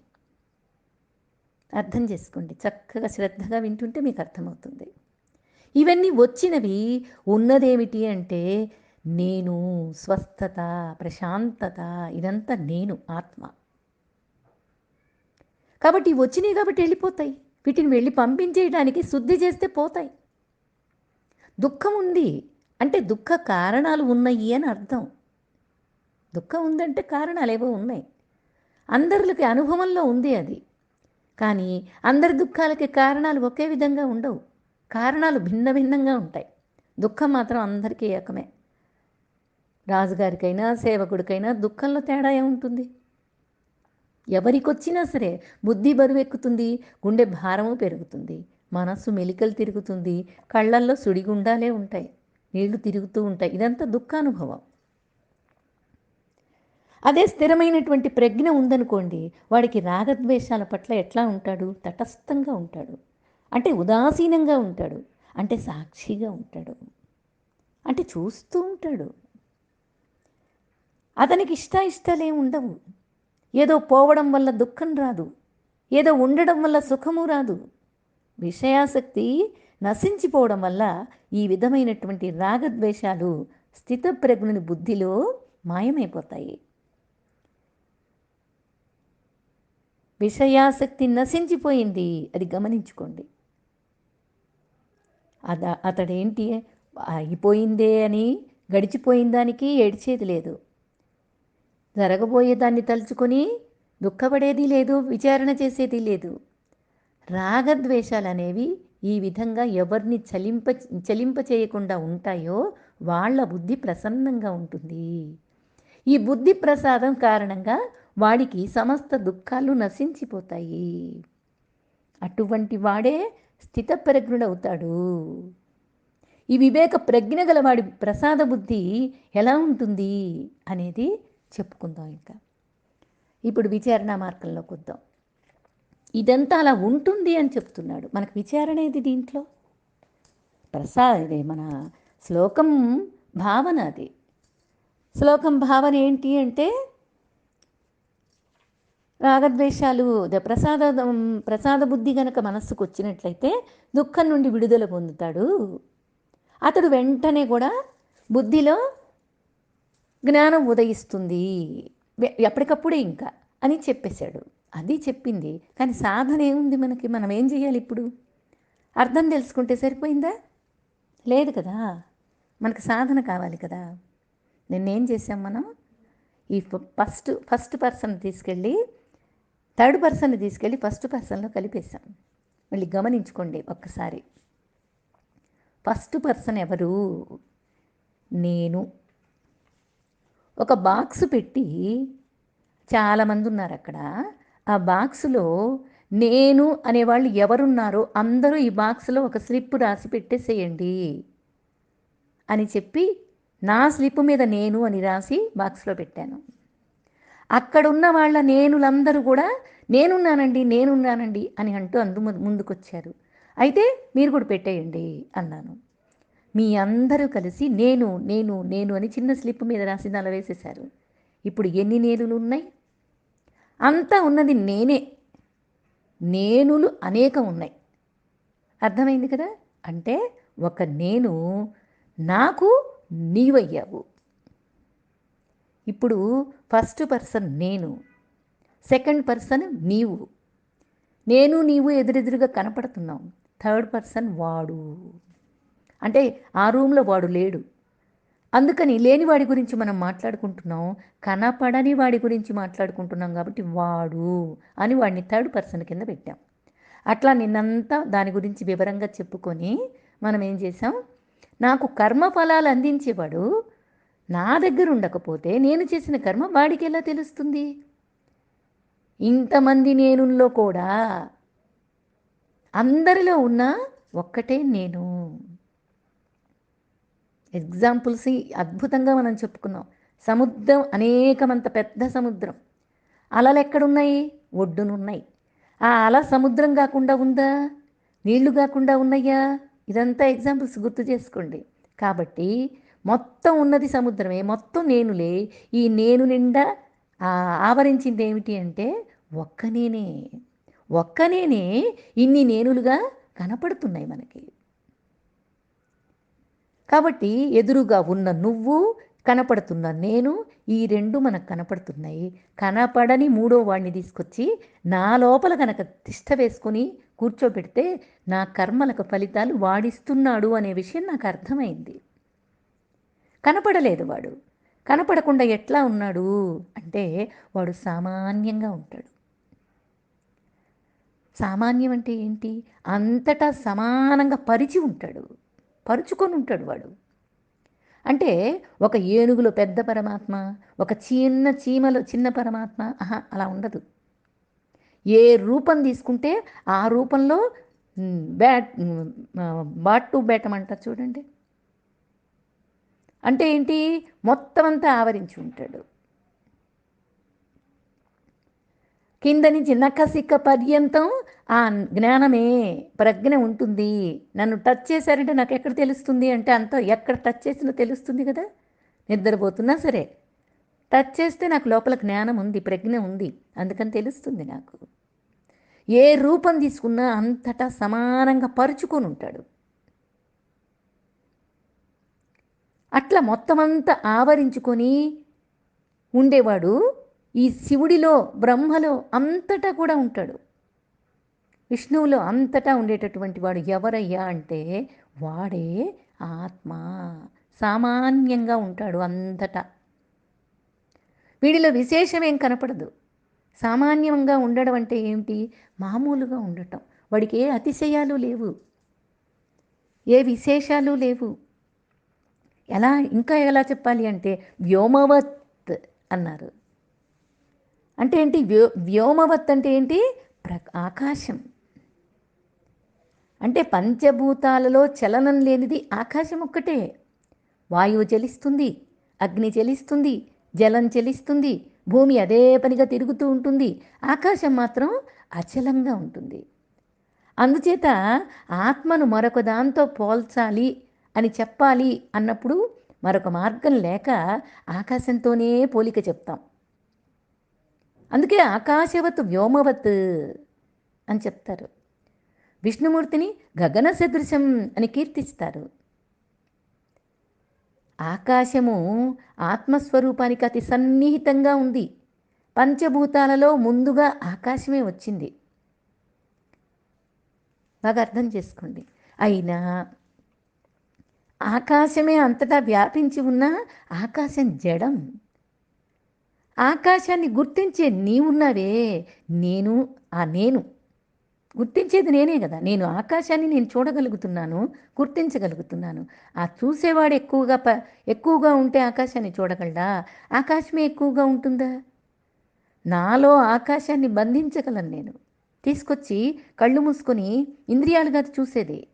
అర్థం చేసుకోండి, చక్కగా శ్రద్ధగా వింటుంటే మీకు అర్థమవుతుంది. ఇవన్నీ వచ్చినవి. ఉన్నదేమిటి అంటే నేను, స్వస్థత, ప్రశాంతత, ఇదంతా నేను, ఆత్మ. కాబట్టి వచ్చినాయి కాబట్టి వెళ్ళిపోతాయి. వీటిని వెళ్ళి పంపించేయడానికి శుద్ధి చేస్తే పోతాయి. దుఃఖం ఉంది అంటే దుఃఖ కారణాలు ఉన్నాయి అని అర్థం. దుఃఖం ఉందంటే కారణాలు ఏవో ఉన్నాయి. అందరికి అనుభవంలో ఉంది అది. కానీ అందరి దుఃఖాలకి కారణాలు ఒకే విధంగా ఉండవు. కారణాలు భిన్న భిన్నంగా ఉంటాయి. దుఃఖం మాత్రం అందరికీ ఏకమే. రాజుగారికైనా సేవకుడికైనా దుఃఖంలో తేడా ఏముంటుంది? ఎవరికొచ్చినా సరే బుద్ధి బరువెక్కుతుంది, గుండె భారము పెరుగుతుంది, మనస్సు మెలికలు తిరుగుతుంది, కళ్ళల్లో సుడిగుండాలే ఉంటాయి, నీళ్లు తిరుగుతూ ఉంటాయి. ఇదంతా దుఃఖానుభవం. అదే స్థిరమైనటువంటి ప్రజ్ఞ ఉందనుకోండి, వాడికి రాగద్వేషాల పట్ల ఎట్లా ఉంటాడు? తటస్థంగా ఉంటాడు. అంటే ఉదాసీనంగా ఉంటాడు, అంటే సాక్షిగా ఉంటాడు, అంటే చూస్తూ ఉంటాడు. అతనికి ఇష్టాలే ఉండవు. ఏదో పోవడం వల్ల దుఃఖం రాదు, ఏదో ఉండడం వల్ల సుఖము రాదు. విషయాసక్తి నశించిపోవడం వల్ల ఈ విధమైనటువంటి రాగద్వేషాలు స్థితప్రజ్ఞుని బుద్ధిలో మాయమైపోతాయి. విషయాసక్తి నశించిపోయింది. అది గమనించుకోండి. అతడేంటి అయిపోయిందే అని గడిచిపోయిన దానికి ఏడ్చేది లేదు. జరగబోయేదాన్ని తలుచుకొని దుఃఖపడేది లేదు, విచారణ చేసేది లేదు. రాగద్వేషాలనేవి ఈ విధంగా ఎవరిని చలింప చేయకుండా ఉంటాయో వాళ్ళ బుద్ధి ప్రసన్నంగా ఉంటుంది. ఈ బుద్ధి ప్రసాదం కారణంగా వాడికి సమస్త దుఃఖాలు నశించిపోతాయి. అటువంటి వాడే స్థితప్రజ్ఞుడవుతాడు. ఈ వివేక ప్రజ్ఞ గలవాడి ప్రసాద బుద్ధి ఎలా ఉంటుంది అనేది చెప్పుకుందాం. ఇంకా ఇప్పుడు విచారణ మార్గంలోకి వద్దాం. ఇదంతా అలా ఉంటుంది అని చెప్తున్నాడు. మనకు విచారణ ఏది దీంట్లో? ఇదే మన శ్లోకం భావన. అది శ్లోకం భావన ఏంటి అంటే రాగద్వేషాలు ప్రసాద బుద్ధి గనక మనస్సుకు వచ్చినట్లయితే దుఃఖం నుండి విడుదల పొందుతాడు. అతడు వెంటనే కూడా బుద్ధిలో జ్ఞానం ఉదయిస్తుంది ఎప్పటికప్పుడే ఇంకా అని చెప్పేశాడు. అది చెప్పింది. కానీ సాధన ఏముంది మనకి? మనం ఏం చేయాలి ఇప్పుడు? అర్థం తెలుసుకుంటే సరిపోయిందా? లేదు కదా. మనకు సాధన కావాలి కదా. నిన్నేం చేసాం మనం? ఈ ఫస్ట్ పర్సన్ తీసుకెళ్ళి థర్డ్ పర్సన్ని తీసుకెళ్ళి ఫస్ట్ పర్సన్లో కలిపేశాం. మళ్ళీ గమనించుకోండి ఒక్కసారి. ఫస్ట్ పర్సన్ ఎవరు? నేను. ఒక బాక్స్ పెట్టి చాలామంది ఉన్నారు అక్కడ. ఆ బాక్సులో నేను అనేవాళ్ళు ఎవరున్నారో అందరూ ఈ బాక్స్లో ఒక స్లిప్ రాసి పెట్టేసేయండి అని చెప్పి నా స్లిప్ మీద నేను అని రాసి బాక్స్లో పెట్టాను. అక్కడున్న వాళ్ళ నేనులందరూ కూడా నేనున్నానండి అని అంటూ ముందుకొచ్చారు. అయితే మీరు కూడా పెట్టేయండి అన్నాను. మీ అందరూ కలిసి నేను నేను నేను అని చిన్న స్లిప్ మీద రాసి అలా వేసేశారు. ఇప్పుడు ఎన్ని నేనులు ఉన్నాయి? అంతా ఉన్నది నేనే. నేనులు అనేకం ఉన్నాయి. అర్థమైంది కదా. అంటే ఒక నేను నాకు నీవయ్యావు. ఇప్పుడు ఫస్ట్ పర్సన్ నేను, సెకండ్ పర్సన్ నీవు. నేను నీవు ఎదురెదురుగా కనపడుతున్నాం. థర్డ్ పర్సన్ వాడు. అంటే ఆ రూమ్లో వాడు లేడు. అందుకని లేని వాడి గురించి మనం మాట్లాడుకుంటున్నాం. కనపడని వాడి గురించి మాట్లాడుకుంటున్నాం కాబట్టి వాడు అని వాడిని థర్డ్ పర్సన్ కింద పెట్టాం. అట్లా నిన్నంతా దాని గురించి వివరంగా చెప్పుకొని మనం ఏం చేసాం? నాకు కర్మఫలాలు అందించేవాడు నా దగ్గర ఉండకపోతే నేను చేసిన కర్మ వాడికి ఎలా తెలుస్తుంది? ఇంతమంది నేనుల్లో కూడా అందరిలో ఉన్న ఒక్కటే నేను. ఎగ్జాంపుల్స్ అద్భుతంగా మనం చెప్పుకున్నాం. సముద్రం అనేకమంత పెద్ద సముద్రం. అలలు ఎక్కడున్నాయి? ఒడ్డునున్నాయి. ఆ అల సముద్రం కాకుండా ఉందా? నీళ్లు కాకుండా ఉన్నాయా? ఇదంతా ఎగ్జాంపుల్స్ గుర్తు చేసుకోండి. కాబట్టి మొత్తం ఉన్నది సముద్రమే, మొత్తం నేనులే. ఈ నేను నిండా ఆవరించింది ఏమిటి అంటే ఒక్క నేనే. ఒక్క నేనే ఇన్ని నేనులుగా కనపడుతున్నాయి మనకి. కాబట్టి ఎదురుగా ఉన్న నువ్వు, కనపడుతున్న నేను, ఈ రెండు మనకు కనపడుతున్నాయి. కనపడని మూడో వాడిని తీసుకొచ్చి నా లోపల కనుక తిష్ట వేసుకొని కూర్చోబెడితే నా కర్మలకు ఫలితాలు వాడిస్తున్నాడు అనే విషయం నాకు అర్థమైంది. కనపడలేదు వాడు. కనపడకుండా ఎట్లా ఉన్నాడు అంటే వాడు సామాన్యంగా ఉంటాడు. సామాన్యం అంటే ఏంటి? అంతటా సమానంగా పరిచి ఉంటాడు, పరుచుకొని ఉంటాడు వాడు. అంటే ఒక ఏనుగులో పెద్ద పరమాత్మ, ఒక చిన్న చీమలో చిన్న పరమాత్మ అలా ఉండదు. ఏ రూపం తీసుకుంటే ఆ రూపంలో బాటు బేటం అంటారు చూడండి. అంటే ఏంటి? మొత్తం అంతా ఆవరించి ఉంటాడు. కింద నుంచి నఖసిక్క పర్యంతం ఆ జ్ఞానమే ప్రజ్ఞ ఉంటుంది. నన్ను టచ్ చేశారంటే నాకు ఎక్కడ తెలుస్తుంది అంటే అంతా ఎక్కడ టచ్ చేసినా తెలుస్తుంది కదా. నిద్రపోతున్నా సరే టచ్ చేస్తే నాకు లోపల జ్ఞానం ఉంది, ప్రజ్ఞ ఉంది, అందుకని తెలుస్తుంది నాకు. ఏ రూపం తీసుకున్నా అంతటా సమానంగా పరుచుకొని ఉంటాడు. అట్లా మొత్తం అంతా ఆవరించుకొని ఉండేవాడు ఈ శివుడిలో, బ్రహ్మలో అంతటా కూడా ఉంటాడు. విష్ణువులో అంతటా ఉండేటటువంటి వాడు ఎవరయ్యా అంటే వాడే ఆత్మ. సామాన్యంగా ఉంటాడు అంతటా. వీడిలో విశేషమేం కనపడదు. సామాన్యంగా ఉండడం అంటే ఏమిటి? మామూలుగా ఉండటం. వాడికి ఏ అతిశయాలు లేవు, ఏ విశేషాలు లేవు. ఇంకా ఎలా చెప్పాలి అంటే వ్యోమవత్ అన్నారు. అంటే ఏంటి? వ్యోమవత్ అంటే ఏంటి? ఆకాశం. అంటే పంచభూతాలలో చలనం లేనిది ఆకాశం ఒక్కటే. వాయువు చలిస్తుంది, అగ్ని చలిస్తుంది, జలం చలిస్తుంది, భూమి అదే పనిగా తిరుగుతూ ఉంటుంది. ఆకాశం మాత్రం అచలంగా ఉంటుంది. అందుచేత ఆత్మను మరొక దాంతో పోల్చాలి అని చెప్పాలి అన్నప్పుడు మరొక మార్గం లేక ఆకాశంతోనే పోలిక చెప్తాం. అందుకే ఆకాశవత్ వ్యోమవత్ అని చెప్తారు. విష్ణుమూర్తిని గగన సదృశం అని కీర్తిస్తారు. ఆకాశము ఆత్మస్వరూపానికి అతి సన్నిహితంగా ఉంది. పంచభూతాలలో ముందుగా ఆకాశమే వచ్చింది. బాగా అర్థం చేసుకోండి. అయినా ఆకాశమే అంతటా వ్యాపించి ఉన్న ఆకాశం జడం. ఆకాశాన్ని గుర్తించే నీవున్నావే, నేను గుర్తించేది నేనే కదా. ఆకాశాన్ని చూడగలుగుతున్నాను, గుర్తించగలుగుతున్నాను. ఆ చూసేవాడు ఎక్కువగా ఉంటే ఆకాశాన్ని చూడగలడా? ఆకాశమే ఎక్కువగా ఉంటుందా? నాలో ఆకాశాన్ని బంధించగలను నేను. తీసుకొచ్చి కళ్ళు మూసుకొని ఇంద్రియాలు కాదు చూసేది.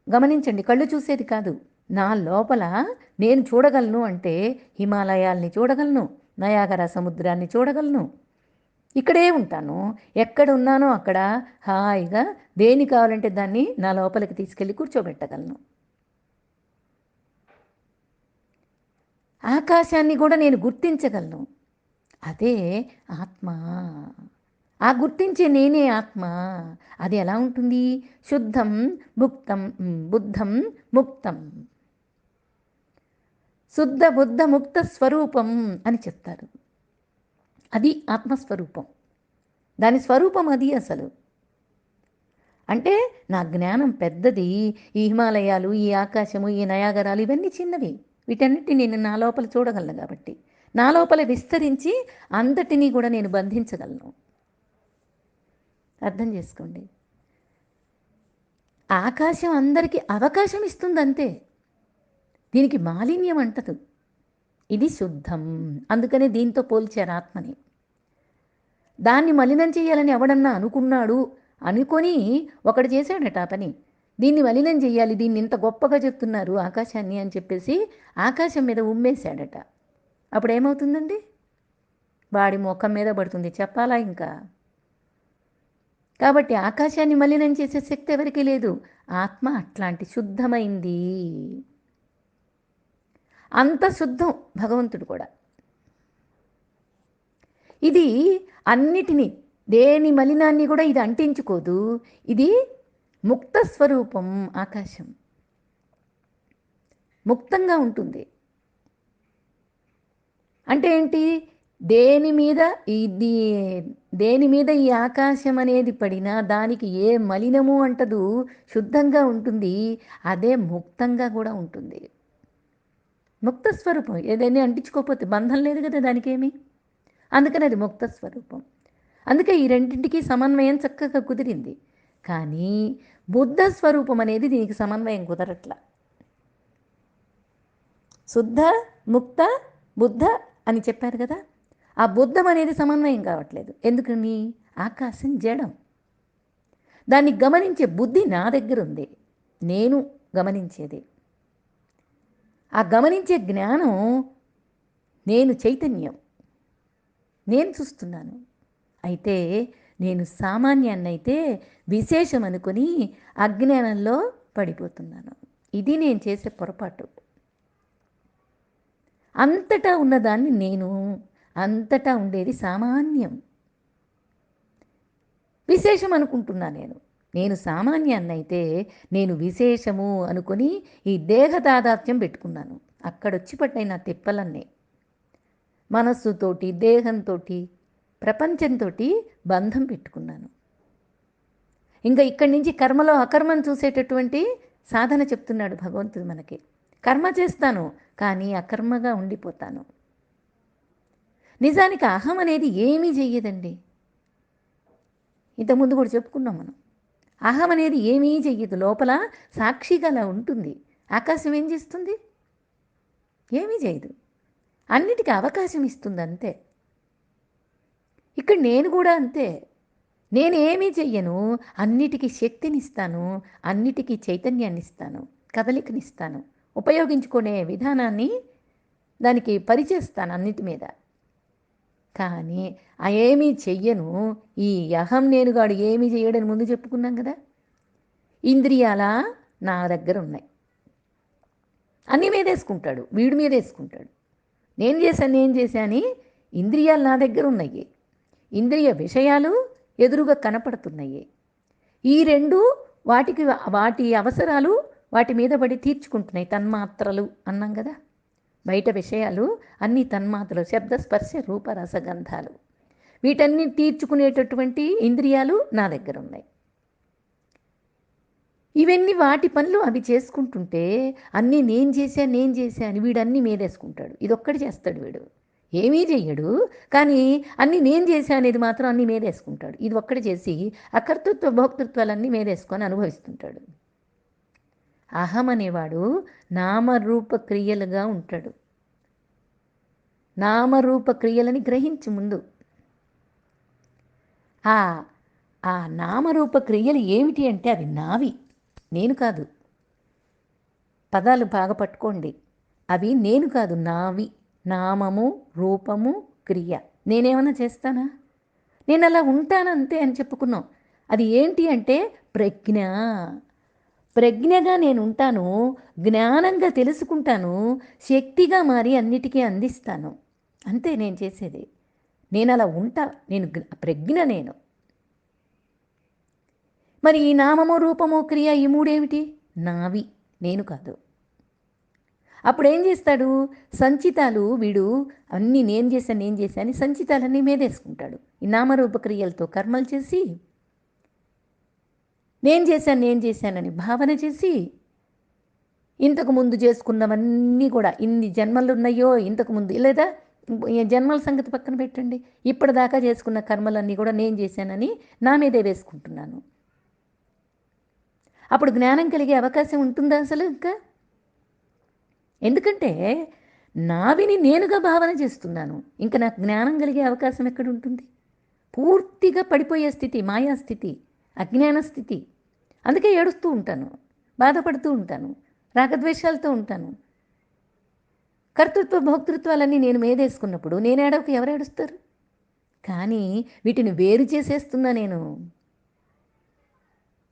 గమనించండి, కళ్ళు చూసేది కాదు. నా లోపల నేను చూడగలను అంటే హిమాలయాల్ని చూడగలను, నయాగరా సముద్రాన్ని చూడగలను. ఇక్కడే ఉంటాను. ఎక్కడ ఉన్నానో అక్కడ హాయిగా దేని కావాలంటే దాన్ని నా లోపలికి తీసుకెళ్ళి కూర్చోబెట్టగలను. ఆకాశాన్ని కూడా నేను గుర్తించగలను. అదే ఆత్మ. ఆ గుర్తించే నేనే ఆత్మ. అది ఎలా ఉంటుంది? శుద్ధం ముక్తం, బుద్ధం ముక్తం. శుద్ధ బుద్ధ ముక్త స్వరూపం అని చెప్తారు. అది ఆత్మస్వరూపం. దాని స్వరూపం అది అసలు. అంటే నా జ్ఞానం పెద్దది. ఈ హిమాలయాలు, ఈ ఆకాశము, ఈ నయాగరాలు ఇవన్నీ చిన్నవి. వీటన్నిటిని నేను నా లోపల చూడగలను కాబట్టి నా లోపల విస్తరించి అంతటినీ కూడా నేను బంధించగలను. అర్థం చేసుకోండి. ఆకాశం అందరికీ అవకాశం ఇస్తుంది అంతే. దీనికి మాలిన్యం అంటదు. ఇది శుద్ధం. అందుకనే దీంతో పోల్చారు ఆత్మని. దాన్ని మలినం చేయాలని ఎవడన్నా అనుకొని ఒకడు చేశాడట ఆ పని. దీన్ని మలినం చేయాలి, దీన్ని ఇంత గొప్పగా చెప్తున్నారు ఆకాశాన్ని అని చెప్పేసి ఆకాశం మీద ఉమ్మేశాడట. అప్పుడు ఏమవుతుందండి? వాడి ముఖం మీద పడుతుంది. చెప్పాలా ఇంకా? కాబట్టి ఆకాశాన్ని మలినం చేసే శక్తి ఎవరికీ లేదు. ఆత్మ అట్లాంటి శుద్ధమైంది. అంత శుద్ధం భగవంతుడు కూడా. ఇది అన్నిటినీ, దేని మలినాన్ని కూడా ఇది అంటించుకోదు. ఇది ముక్త స్వరూపం. ఆకాశం ముక్తంగా ఉంటుంది. అంటే ఏంటి? దేని మీద ఈ ఆకాశం అనేది పడినా దానికి ఏ మలినము అంటదు, శుద్ధంగా ఉంటుంది. అదే ముక్తంగా కూడా ఉంటుంది. ముక్త స్వరూపం. ఏదైనా అంటించుకోకపోతే బంధం లేదు కదా దానికేమి. అందుకని అది ముక్త స్వరూపం. అందుకే ఈ రెండింటికి సమన్వయం చక్కగా కుదిరింది. కానీ బుద్ధ స్వరూపం అనేది దీనికి సమన్వయం కుదరట్ల. శుద్ధ, ముక్త, బుద్ధ అని చెప్పారు కదా. ఆ బుద్ధం అనేది సమన్వయం కావట్లేదు. ఎందుకని? ఆకాశం జడం. దాన్ని గమనించే బుద్ధి నా దగ్గర ఉంది. నేను గమనించేది. ఆ గమనించే జ్ఞానం నేను చైతన్యం. నేను చూస్తున్నాను. అయితే నేను సామాన్యాన్నైతే విశేషం అనుకుని అజ్ఞానంలో పడిపోతున్నాను. ఇది నేను చేసే పొరపాటు. అంతటా ఉన్నదాన్ని నేను, అంతటా ఉండేది సామాన్యం. విశేషం అనుకుంటున్నా నేను సామాన్యాన్నైతే నేను విశేషము అనుకుని ఈ దేహ తాదాత్మ్యం పెట్టుకున్నాను. అక్కడొచ్చి పడ్డాయి నా తిప్పలన్నీ. మనస్సుతోటి, దేహంతో, ప్రపంచంతో బంధం పెట్టుకున్నాను. ఇంకా ఇక్కడి నుంచి కర్మలో అకర్మను చూసేటటువంటి సాధన చెప్తున్నాడు భగవంతుడు మనకి. కర్మ చేస్తాను కానీ అకర్మగా ఉండిపోతాను. నిజానికి అహం అనేది ఏమీ చెయ్యదండి. ఇంతకుముందు కూడా చెప్పుకున్నాం మనం. అహం అనేది ఏమీ చెయ్యదు, లోపల సాక్షిగా అలా ఉంటుంది. ఆకాశం ఏం చేస్తుంది? ఏమీ చేయదు, అన్నిటికీ అవకాశం ఇస్తుంది అంతే. ఇక్కడ నేను కూడా అంతే. నేనేమీ చెయ్యను, అన్నిటికీ శక్తినిస్తాను, అన్నిటికీ చైతన్యాన్ని ఇస్తాను, కదలికనిస్తాను, ఉపయోగించుకునే విధానాన్ని దానికి పరిచేస్తాను అన్నిటి మీద. కానీ ఏమీ చెయ్యను. ఈ అహం నేనుగాడు ఏమీ చేయడని ముందు చెప్పుకున్నాం కదా. ఇంద్రియాల నా దగ్గర ఉన్నాయి, అన్నీ మీదేసుకుంటాడు, వీడి మీద వేసుకుంటాడు. నేను చేశా అని ఇంద్రియాలు నా దగ్గర ఉన్నాయి, ఇంద్రియ విషయాలు ఎదురుగా కనపడుతున్నాయి. ఈ రెండు వాటి అవసరాలు వాటి మీద పడి తీర్చుకుంటున్నాయి. తన్మాత్రలు అన్నాం కదా. బయట విషయాలు అన్ని తన్మాత్రలు, శబ్ద స్పర్శ రూప రసగంధాలు, వీటన్ని తీర్చుకునేటటువంటి ఇంద్రియాలు నా దగ్గర ఉన్నాయి. ఇవన్నీ వాటి పనులు అవి చేసుకుంటుంటే అన్నీ నేను చేశా అని వీడన్నీ మీదేసుకుంటాడు. ఇదొక్కటి చేస్తాడు వీడు, ఏమీ చెయ్యడు. కానీ అన్నీ నేను చేశా అనేది మాత్రం అన్నీ మీదేసుకుంటాడు. ఇది ఒక్కటి చేసి అకర్తృత్వ భోక్తృత్వాలన్నీ మీదేసుకొని అనుభవిస్తుంటాడు. అహం అనేవాడు నామరూప క్రియలుగా ఉంటాడు. నామరూప క్రియలని గ్రహించు ముందు. ఆ నామరూప క్రియలు ఏమిటి అంటే అవి నావి, నేను కాదు. పదాలు బాగా పట్టుకోండి. అవి నేను కాదు, నావి. నామము, రూపము, క్రియ. నేనేమన్నా చేస్తానా? నేను అలా ఉంటానంతే అని చెప్పుకున్నాం. అది ఏంటి అంటే ప్రజ్ఞ. ప్రజ్ఞగా నేను ఉంటాను, జ్ఞానంగా తెలుసుకుంటాను, శక్తిగా మారి అన్నిటికీ అందిస్తాను. అంతే నేను చేసేది. నేను అలా ఉంటా, నేను ప్రజ్ఞ. నేను మరి ఈ నామము, రూపము, క్రియ ఈ మూడేమిటి? నావి, నేను కాదు. అప్పుడు ఏం చేస్తాడు? సంచితాలు వీడు అన్నీ నేను చేశా అని సంచితాలన్నీ మీదేసుకుంటాడు. ఈ నామరూప క్రియలతో కర్మలు చేసి నేను చేశానని భావన చేసి ఇంతకుముందు చేసుకున్నవన్నీ కూడా ఇన్ని జన్మలు ఉన్నాయో ఇంతకుముందు, లేదా జన్మల సంగతి పక్కన పెట్టండి, ఇప్పటిదాకా చేసుకున్న కర్మలన్నీ కూడా నేను చేశానని నా మీదే వేసుకుంటున్నాను. అప్పుడు జ్ఞానం కలిగే అవకాశం ఉంటుందా అసలు? ఇంకా ఎందుకంటే నావిని నేనుగా భావన చేస్తున్నాను. ఇంకా నాకు జ్ఞానం కలిగే అవకాశం ఎక్కడ ఉంటుంది? పూర్తిగా పడిపోయే స్థితి, మాయాస్థితి, అజ్ఞాన స్థితి. అందుకే ఏడుస్తూ ఉంటాను, బాధపడుతూ ఉంటాను, రాగద్వేషాలతో ఉంటాను. కర్తృత్వ భోక్తృత్వాలన్నీ నేను మీదేసుకున్నప్పుడు నేను ఏడవకు ఎవరు ఏడుస్తారు? కానీ వీటిని వేరు చేసేస్తున్నా. నేను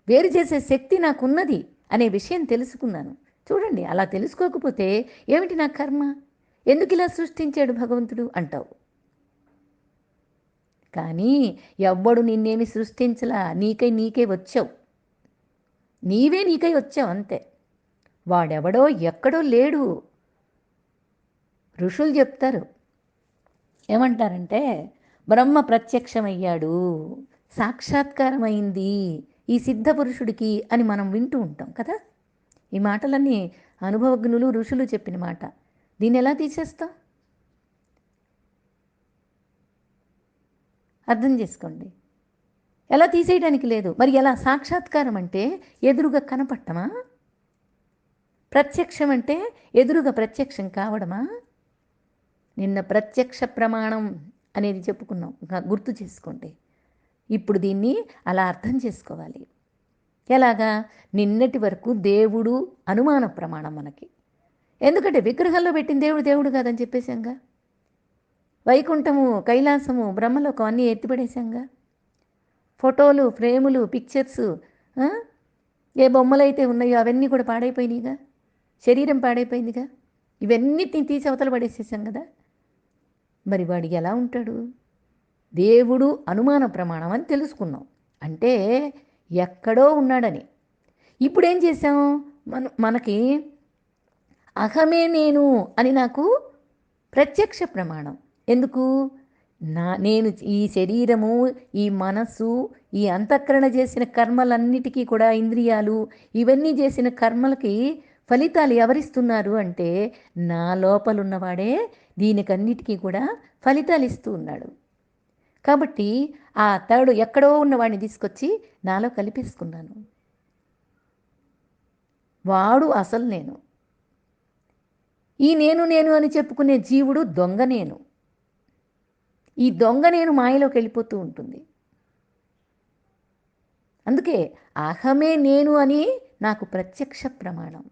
వేరు చేసే శక్తి నాకున్నది అనే విషయం తెలుసుకున్నాను. చూడండి, అలా తెలుసుకోకపోతే ఏమిటి నా కర్మ, ఎందుకు ఇలా సృష్టించాడు భగవంతుడు అంటావు. కానీ ఎవ్వడు నిన్నేమి సృష్టించలా, నీకై వచ్చావు, నీవే నీకై వచ్చావు అంతే. వాడెవడో ఎక్కడో లేడు. ఋషులు చెప్తారు, ఏమంటారంటే బ్రహ్మ ప్రత్యక్షమయ్యాడు, సాక్షాత్కారమైంది ఈ సిద్ధ పురుషుడికి అని మనం వింటూ ఉంటాం కదా. ఈ మాటలన్నీ అనుభవజ్ఞులు, ఋషులు చెప్పిన మాట. దీన్ని ఎలా తీసేస్తాం? అర్థం చేసుకోండి. ఎలా తీసేయడానికి లేదు. మరి ఎలా? సాక్షాత్కారం అంటే ఎదురుగా కనపట్టమా? ప్రత్యక్షం అంటే ఎదురుగా ప్రత్యక్షం కావడమా? నిన్న ప్రత్యక్ష ప్రమాణం అనేది చెప్పుకున్నాం, గుర్తు చేసుకోండి. ఇప్పుడు దీన్ని అలా అర్థం చేసుకోవాలి. ఎలాగా? నిన్నటి వరకు దేవుడు అనుమాన ప్రమాణం మనకి. ఎందుకంటే విగ్రహంలో పెట్టిన దేవుడు దేవుడు కాదని చెప్పేశాంగా. వైకుంఠము, కైలాసము, బ్రహ్మలోకం అన్నీ ఎత్తిపడేశాంగా. ఫోటోలు, ఫ్రేములు, పిక్చర్సు, ఏ బొమ్మలైతే ఉన్నాయో అవన్నీ కూడా పాడైపోయినాయిగా. శరీరం పాడైపోయిందిగా. ఇవన్నిటిని తీసి అవతల పడేసేసాం కదా. మరి వాడు ఎలా ఉంటాడు? దేవుడు అనుమాన ప్రమాణం అని తెలుసుకున్నాం అంటే ఎక్కడో ఉన్నాడని. ఇప్పుడు ఏం చేసాం? మనకి అహమే నేను అని నాకు ప్రత్యక్ష ప్రమాణం. ఎందుకు? నేను ఈ శరీరము, ఈ మనస్సు, ఈ అంతఃకరణ చేసిన కర్మలన్నిటికీ కూడా ఇంద్రియాలు, ఇవన్నీ చేసిన కర్మలకి ఫలితాలు ఎవరిస్తున్నారు అంటే, నా లోపలున్నవాడే దీనికన్నిటికీ కూడా ఫలితాలు ఇస్తూ ఉన్నాడు. కాబట్టి ఆ తాడు ఎక్కడో ఉన్నవాడిని తీసుకొచ్చి నాలో కలిపేసుకున్నాను. వాడు అసలు నేను. ఈ నేను నేను అని చెప్పుకునే జీవుడు దొంగ నేను. ఈ దొంగ నేను మాయలోకి వెళ్ళిపోతూ ఉంటుంది. అందుకే అహమే నేను అని నాకు ప్రత్యక్ష ప్రమాణం.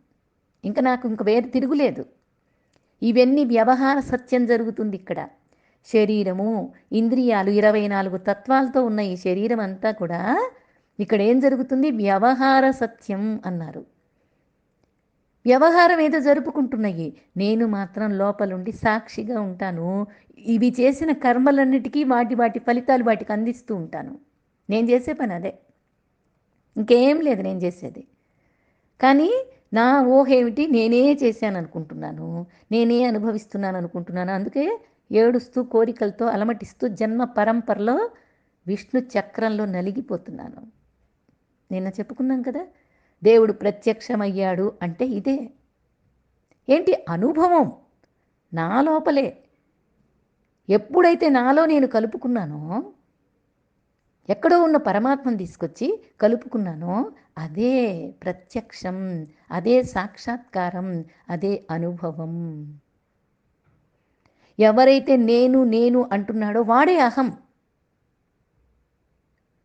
నాకు వేరే తిరుగులేదు. ఇవన్నీ వ్యవహార సత్యం జరుగుతుంది ఇక్కడ. శరీరము, ఇంద్రియాలు, 24 తత్వాలతో ఉన్న ఈ శరీరం అంతా కూడా ఇక్కడ ఏం జరుగుతుంది? వ్యవహార సత్యం అన్నారు. వ్యవహారం ఏదో జరుపుకుంటున్నాయి, నేను మాత్రం లోపలుండి సాక్షిగా ఉంటాను. ఇవి చేసిన కర్మలన్నిటికీ వాటి వాటి ఫలితాలు వాటికి అందిస్తూ ఉంటాను. నేను చేసే పని అదే, ఇంకేం లేదు నేను చేసేది. కానీ నా ఊహేమిటి? నేనే చేశాను అనుకుంటున్నాను, నేనే అనుభవిస్తున్నాను అనుకుంటున్నాను. అందుకే ఏడుస్తూ కోరికలతో అలమటిస్తూ జన్మ పరంపరలో విష్ణు చక్రంలో నలిగిపోతున్నాను. నిన్న చెప్పుకున్నాం కదా, దేవుడు ప్రత్యక్షమయ్యాడు అంటే ఇదే. ఏంటి? అనుభవం నా లోపలే. ఎప్పుడైతే నాలో నేను కలుపుకున్నానో, ఎక్కడో ఉన్న పరమాత్మను తీసుకొచ్చి కలుపుకున్నానో, అదే ప్రత్యక్షం, అదే సాక్షాత్కారం, అదే అనుభవం. ఎవరైతే నేను నేను అంటున్నాడో వాడే అహం.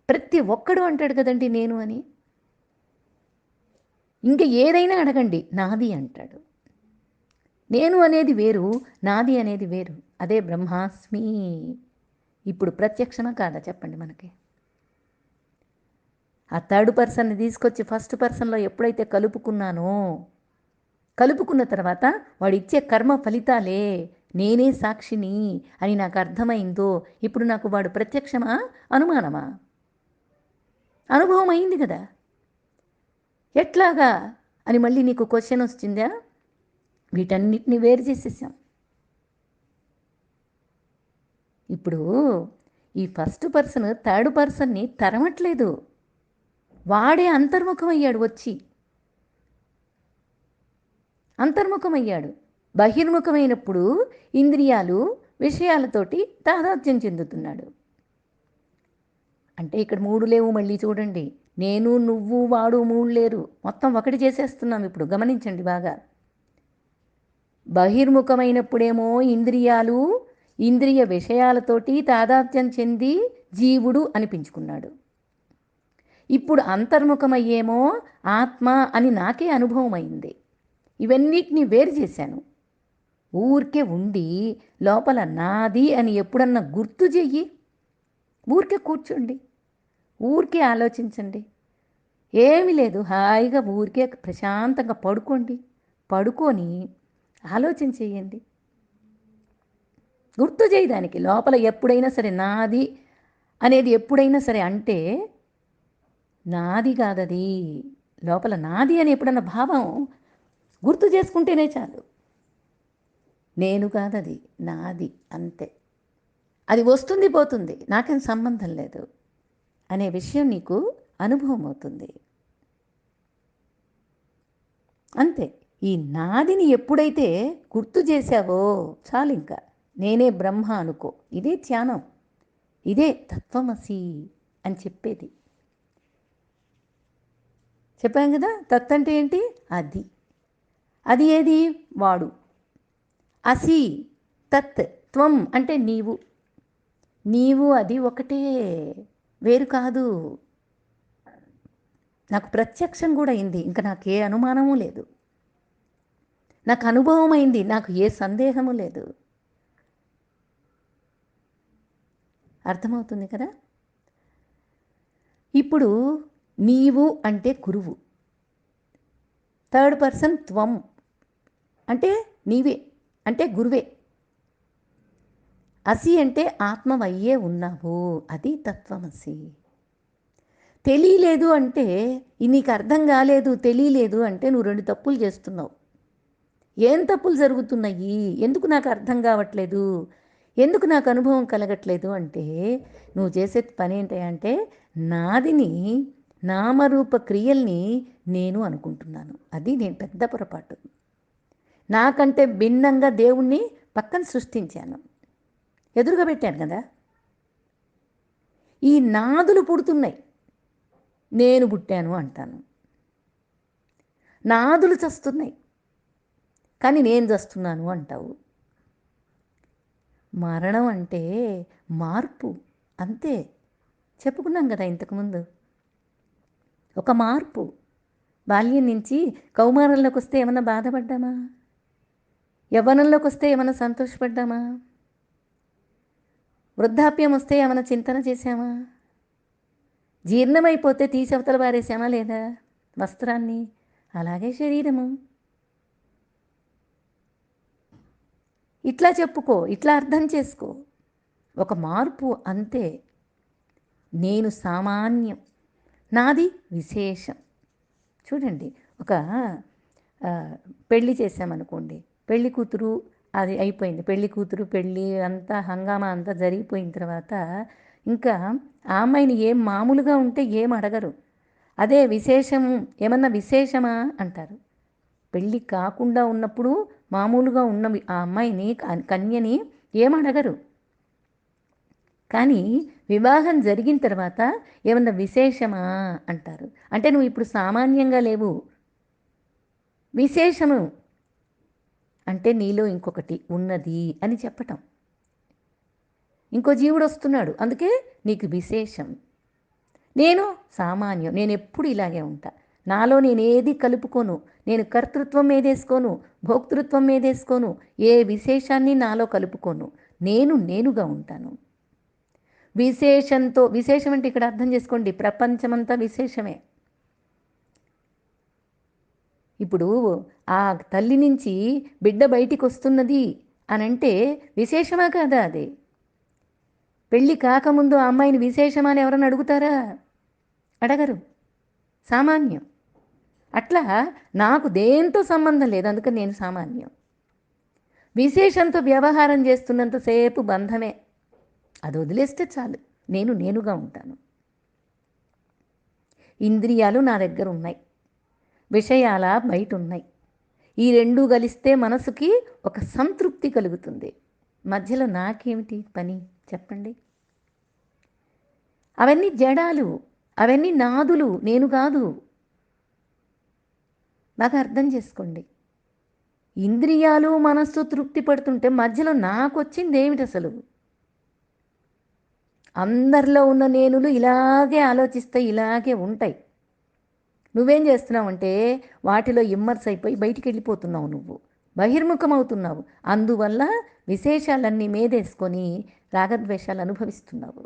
ప్రతి ఒక్కడు అంటాడు కదండి నేను అని. ఇంకా ఏదైనా అడగండి, నాది అంటాడు. నేను అనేది వేరు, నాది అనేది వేరు. అదే బ్రహ్మాస్మి. ఇప్పుడు ప్రత్యక్షమా కాదా చెప్పండి మనకి? ఆ థర్డ్ పర్సన్ని తీసుకొచ్చి ఫస్ట్ పర్సన్లో ఎప్పుడైతే కలుపుకున్న తర్వాత వాడు ఇచ్చే కర్మ ఫలితాలే నేనే సాక్షిని అని నాకు అర్థమైందో, ఇప్పుడు నాకు వాడు ప్రత్యక్షమా, అనుమానమా? అనుభవం అయింది కదా. ఎట్లాగా అని మళ్ళీ నీకు క్వశ్చన్ వచ్చిందా? వీటన్నిటిని వేరు చేసేసాం. ఇప్పుడు ఈ ఫస్ట్ పర్సన్ థర్డ్ పర్సన్ని తరమట్లేదు, వాడే అంతర్ముఖమయ్యాడు. వచ్చి అంతర్ముఖమయ్యాడు. బహిర్ముఖమైనప్పుడు ఇంద్రియాలు, విషయాలతోటి తాదాత్మ్యం చెందుతున్నాడు. అంటే ఇక్కడ 3 లేవు. మళ్ళీ చూడండి, నేను, నువ్వు, వాడు 3 లేరు, మొత్తం ఒకటి చేసేస్తున్నాం. ఇప్పుడు గమనించండి బాగా. బహిర్ముఖమైనప్పుడేమో ఇంద్రియాలు, ఇంద్రియ విషయాలతోటి తాదాత్మ్యం చెంది జీవుడు అనిపించుకున్నాడు. ఇప్పుడు అంతర్ముఖమయ్యేమో ఆత్మ అని నాకే అనుభవం అయింది. ఇవన్నిటిని వేరు చేశాను. ఊరికే ఉండి లోపల నాది అని ఎప్పుడన్నా గుర్తు చెయ్యి. ఊరికే కూర్చోండి, ఊరికే ఆలోచించండి. ఏమీ లేదు, హాయిగా ఊరికే ప్రశాంతంగా పడుకోండి. పడుకొని ఆలోచన చేయండి. గుర్తు చేయడానికి లోపల ఎప్పుడైనా సరే నాది అనేది ఎప్పుడైనా సరే అంటే నాది కాదది. లోపల నాది అని ఎప్పుడన్నా భావం గుర్తు చేసుకుంటేనే చాలు. నేను కాదది, నాది అంతే. అది వస్తుంది పోతుంది, నాకేం సంబంధం లేదు అనే విషయం నీకు అనుభవం అవుతుంది. అంతే. ఈ నాదిని ఎప్పుడైతే గుర్తు చేశావో చాలు, ఇంకా నేనే బ్రహ్మ అనుకో. ఇదే ధ్యానం, ఇదే తత్వమసి అని చెప్పేది. చెప్పాం కదా, తత్ అంటే ఏంటి? అది. అది ఏది? వాడు. అసి తత్. త్వం అంటే నీవు. నీవు అది ఒకటే, వేరు కాదు. నాకు ప్రత్యక్షం కూడా అయింది, ఇంకా నాకు ఏ అనుమానము లేదు. నాకు అనుభవం అయింది, నాకు ఏ సందేహము లేదు. అర్థమవుతుంది కదా. ఇప్పుడు నీవు అంటే గురువు, థర్డ్ పర్సన్ త్వం అంటే నీవే, అంటే గురువే. అసి అంటే ఆత్మవయ్యే ఉన్నావు, అది తత్వమసి. తెలియలేదు అంటే, నీకు అర్థం కాలేదు, తెలియలేదు అంటే నువ్వు 2 తప్పులు చేస్తున్నావు. ఏం తప్పులు జరుగుతున్నాయి? ఎందుకు నాకు అర్థం కావట్లేదు? ఎందుకు నాకు అనుభవం కలగట్లేదు అంటే, నువ్వు చేసే పని ఏంటంటే నాదిని, నామరూప క్రియల్ని నేను అనుకుంటున్నాను. అది నేను పెద్ద పొరపాటు. నాకంటే భిన్నంగా దేవుణ్ణి పక్కన సృష్టించాను, ఎదురుగా పెట్టాను కదా. ఈ నాదులు పుడుతున్నాయి, నేను పుట్టాను అంటాను. నాదులు చస్తున్నాయి, కానీ నేను చస్తున్నాను అంటావు. మరణం అంటే మార్పు, అంతే. చెప్పుకున్నాం కదా ఇంతకుముందు. ఒక మార్పు. బాల్యం నుంచి కౌమారంలోకి వస్తే ఏమన్నా బాధపడ్డామా? యవ్వనంలోకి వస్తే ఏమన్నా సంతోషపడ్డామా? వృద్ధాప్యం వస్తే ఏమైనా చింతన చేశామా? జీర్ణమైపోతే తీసి అవతల పారేసామా లేదా వస్త్రాన్ని? అలాగే శరీరము. ఇట్లా చెప్పుకో, ఇట్లా అర్థం చేసుకో. ఒక మార్పు, అంతే. నేను సామాన్యం, నాది విశేషం. చూడండి, ఒక పెళ్ళి చేసామనుకోండి, పెళ్ళి కూతురు అది అయిపోయింది. పెళ్ళి కూతురు పెళ్ళి అంతా హంగామా అంతా జరిగిపోయిన తర్వాత ఇంకా ఆ అమ్మాయిని ఏం మామూలుగా ఉంటే ఏం అడగరు. అదే విశేషము, ఏమన్నా విశేషమా అంటారు. పెళ్ళి కాకుండా ఉన్నప్పుడు మామూలుగా ఉన్న ఆ అమ్మాయిని, కన్యని ఏం అడగరు. కానీ వివాహం జరిగిన తర్వాత ఏమన్నా విశేషమా అంటారు. అంటే నువ్వు ఇప్పుడు సామాన్యంగా లేవు, విశేషము అంటే నీలో ఇంకొకటి ఉన్నది అని చెప్పటం. ఇంకో జీవుడు వస్తున్నాడు, అందుకే నీకు విశేషం. నేను సామాన్యం, నేను ఎప్పుడు ఇలాగే ఉంటా. నాలో నేను ఏది కలుపుకోను, నేను కర్తృత్వం మీదేసుకోను, భోక్తృత్వం మీదేసుకోను, ఏ విశేషాన్ని నాలో కలుపుకోను. నేను నేనుగా ఉంటాను. విశేషంతో, విశేషం అంటే ఇక్కడ అర్థం చేసుకోండి, ప్రపంచమంతా విశేషమే. ఇప్పుడు ఆ తల్లి నుంచి బిడ్డ బయటికి వస్తున్నది అని అంటే విశేషమా కాదా? అది పెళ్ళి కాకముందు ఆ అమ్మాయిని విశేషమా అని ఎవరైనా అడుగుతారా? అడగరు, సామాన్యం. అట్లా నాకు దేంతో సంబంధం లేదు, అందుకని నేను సామాన్యం. విశేషంతో వ్యవహారం చేస్తున్నంతసేపు బంధమే, అది వదిలేస్తే చాలు, నేను నేనుగా ఉంటాను. ఇంద్రియాలు నా దగ్గర ఉన్నాయి, విషయాల బయట ఉన్నాయి. ఈ రెండూ కలిస్తే మనసుకి ఒక సంతృప్తి కలుగుతుంది. మధ్యలో నాకేమిటి పని చెప్పండి? అవన్నీ జడాలు, అవన్నీ నాదులు, నేను కాదు. బాగా అర్థం చేసుకోండి. ఇంద్రియాలు మనస్సు తృప్తి పడుతుంటే మధ్యలో నాకు వచ్చింది ఏమిటి అసలు? అందరిలో ఉన్న నేనులు ఇలాగే ఆలోచిస్తాయి, ఇలాగే ఉంటాయి. నువ్వేం చేస్తున్నావంటే వాటిలో ఇమ్మర్స్ అయిపోయి బయటికి వెళ్ళిపోతున్నావు, నువ్వు బహిర్ముఖం అవుతున్నావు. అందువల్ల విశేషాలన్నీ మీదేసుకొని రాగద్వేషాలు అనుభవిస్తున్నావు.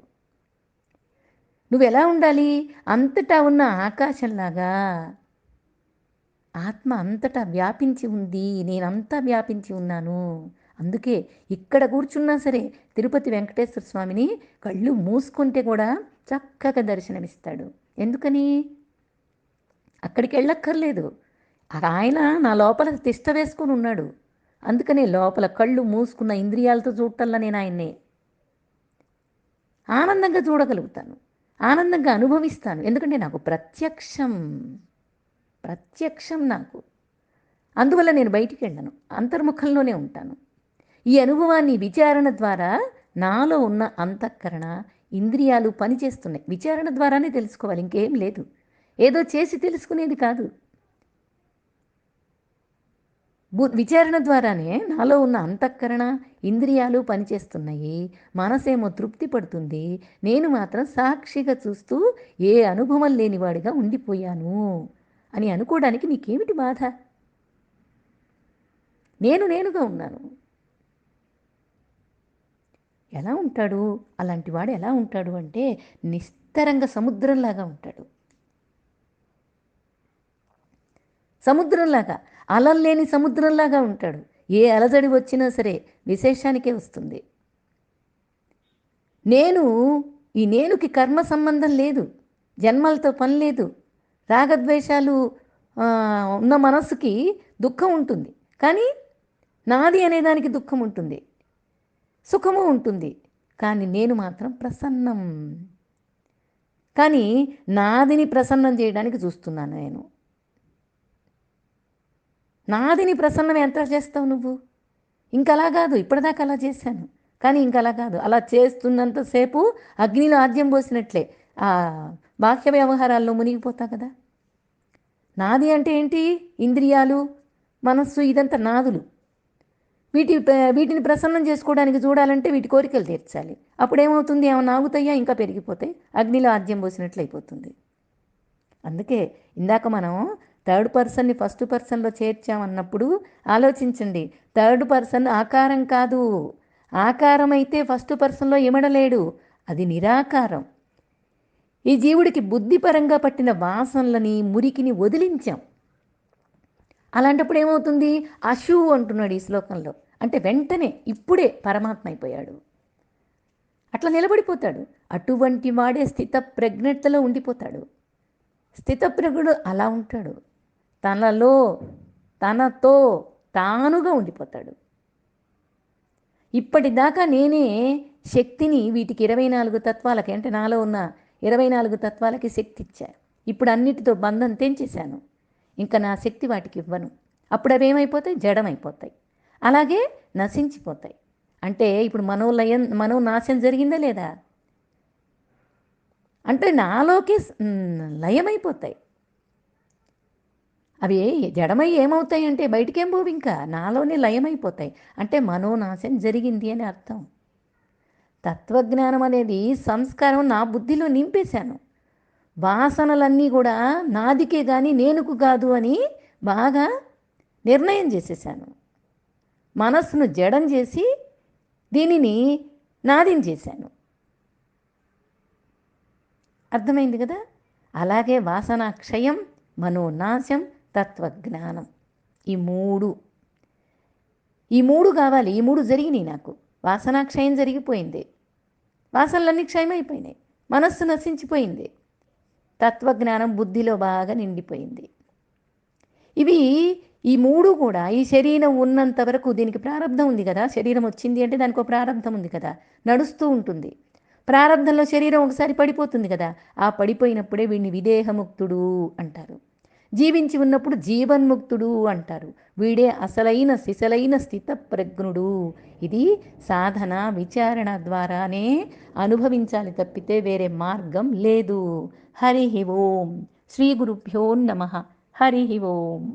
నువ్వు ఎలా ఉండాలి? అంతటా ఉన్న ఆకాశంలాగా ఆత్మ అంతటా వ్యాపించి ఉంది, నేనంతా వ్యాపించి ఉన్నాను. అందుకే ఇక్కడ కూర్చున్నా సరే తిరుపతి వెంకటేశ్వర స్వామిని కళ్ళు మూసుకుంటే కూడా చక్కగా దర్శనమిస్తాడు. ఎందుకని? అక్కడికి వెళ్ళక్కర్లేదు, ఆయన నా లోపల తిష్ట వేసుకొని ఉన్నాడు. అందుకనే లోపల కళ్ళు మూసుకున్న ఇంద్రియాలతో చూడటల్లా నేను ఆయన్నే ఆనందంగా చూడగలుగుతాను, ఆనందంగా అనుభవిస్తాను. ఎందుకంటే నాకు ప్రత్యక్షం, ప్రత్యక్షం నాకు. అందువల్ల నేను బయటికి వెళ్ళను, అంతర్ముఖంలోనే ఉంటాను. ఈ అనుభవాన్ని విచారణ ద్వారా నాలో ఉన్న అంతఃకరణ, ఇంద్రియాలు పనిచేస్తున్నాయి. విచారణ ద్వారానే తెలుసుకోవాలి, ఇంకేం లేదు. ఏదో చేసి తెలుసుకునేది కాదు. విచారణ ద్వారానే నాలో ఉన్న అంతఃకరణ, ఇంద్రియాలు పనిచేస్తున్నాయి. మనసేమో తృప్తి పడుతుంది, నేను మాత్రం సాక్షిగా చూస్తూ ఏ అనుభవం లేనివాడిగా ఉండిపోయాను అని అనుకోవడానికి నీకేమిటి బాధ? నేను నేనుగా ఉన్నాను. ఎలా ఉంటాడు అలాంటి వాడు? ఎలా ఉంటాడు అంటే నిస్తరంగా సముద్రంలాగా ఉంటాడు. సముద్రంలాగా, అలలు లేని సముద్రంలాగా ఉంటాడు. ఏ అలజడి వచ్చినా సరే విశేషానికే వస్తుంది. నేను, ఈ నేనుకి కర్మ సంబంధం లేదు, జన్మలతో పని లేదు. రాగద్వేషాలు ఉన్న మనస్సుకి దుఃఖం ఉంటుంది, కానీ నాది అనేదానికి దుఃఖం ఉంటుంది. సుఖము ఉంటుంది. కానీ నేను మాత్రం ప్రసన్నం. కానీ నాదిని ప్రసన్నం చేయడానికి చూస్తున్నాను నేను. నాదిని ప్రసన్నం ఎంత చేస్తావు నువ్వు? ఇంకలా కాదు, ఇప్పటిదాకా అలా చేశాను. కానీ ఇంకలా కాదు. అలా చేస్తున్నంతసేపు అగ్నిలో ఆద్యం పోసినట్లే బాహ్య వ్యవహారాల్లో మునిగిపోతా కదా. నాది అంటే ఏంటి? ఇంద్రియాలు, మనస్సు, ఇదంతా నాదులు. వీటిని ప్రసన్నం చేసుకోవడానికి చూడాలంటే వీటి కోరికలు తీర్చాలి. అప్పుడేమవుతుంది? ఏమన్నా ఆగుతాయా? ఇంకా పెరిగిపోతాయి. అగ్నిలో ఆద్యం పోసినట్లు అయిపోతుంది. అందుకే ఇందాక మనం థర్డ్ పర్సన్ని ఫస్ట్ పర్సన్లో చేర్చామన్నప్పుడు ఆలోచించండి. థర్డ్ పర్సన్ ఆకారం కాదు. ఆకారం అయితే ఫస్ట్ పర్సన్లో ఇమడలేడు. అది నిరాకారం. ఈ జీవుడికి బుద్ధిపరంగా పట్టిన వాసనలని, మురికిని వదిలించాం. అలాంటప్పుడు ఏమవుతుంది? అశు అంటున్నాడు ఈ శ్లోకంలో. అంటే వెంటనే ఇప్పుడే పరమాత్మ అయిపోయాడు. అట్లా నిలబడిపోతాడు. అటువంటి వాడే స్థిత ప్రజ్ఞతలో ఉండిపోతాడు. స్థితప్రజ్ఞుడు అలా ఉంటాడు. తనలో, తనతో తానుగా ఉండిపోతాడు. ఇప్పటిదాకా నేనే శక్తిని వీటికి 24 తత్వాలకి, అంటే నాలో ఉన్న 24 తత్వాలకి శక్తి ఇచ్చా. ఇప్పుడు అన్నిటితో బంధం తెంచేశాను. ఇంకా నా శక్తి వాటికి ఇవ్వను. అప్పుడు అవి ఏమైపోతాయి? జడమైపోతాయి. అలాగే నశించిపోతాయి. అంటే ఇప్పుడు మనోనాశం జరిగిందా లేదా? అంటే నాలోకి లయమైపోతాయి. అవి జడమై ఏమవుతాయి అంటే బయటికేం పోవు, ఇంకా నాలోనే లయమైపోతాయి. అంటే మనోనాశం జరిగింది అని అర్థం. తత్వజ్ఞానం అనేది సంస్కారం నా బుద్ధిలో నింపేశాను. వాసనలన్నీ కూడా నాదికే కానీ నేనుకు కాదు అని బాగా నిర్ణయం చేసేసాను. మనస్సును జడం చేసి దీనిని నాదిని చేశాను. అర్థమైంది కదా. అలాగే వాసనాక్షయం, మనోనాశం, తత్వజ్ఞానం, ఈ మూడు కావాలి. ఈ మూడు జరిగినాయి నాకు. వాసనాక్షయం జరిగిపోయింది, వాసనలన్నీ క్షయమైపోయినాయి, మనస్సు నశించిపోయింది, తత్వజ్ఞానం బుద్ధిలో బాగా నిండిపోయింది. ఈ మూడు కూడా ఈ శరీరం ఉన్నంత వరకు, దీనికి ప్రారంధం ఉంది కదా. శరీరం వచ్చింది అంటే దానికి ఒక ప్రారంధం ఉంది కదా, నడుస్తూ ఉంటుంది. ప్రారంధంలో శరీరం ఒకసారి పడిపోతుంది కదా. ఆ పడిపోయినప్పుడే వీడిని విదేహముక్తుడు అంటారు. జీవించి ఉన్నప్పుడు జీవన్ముక్తుడు అంటారు. వీడే అసలైన సిసలైన స్థితప్రజ్ఞుడు. ఇది సాధన విచారణ ద్వారానే అనుభవించాలి తప్పితే వేరే మార్గం లేదు. హరి ఓం. శ్రీ గురుభ్యో నమః. హరి ఓం.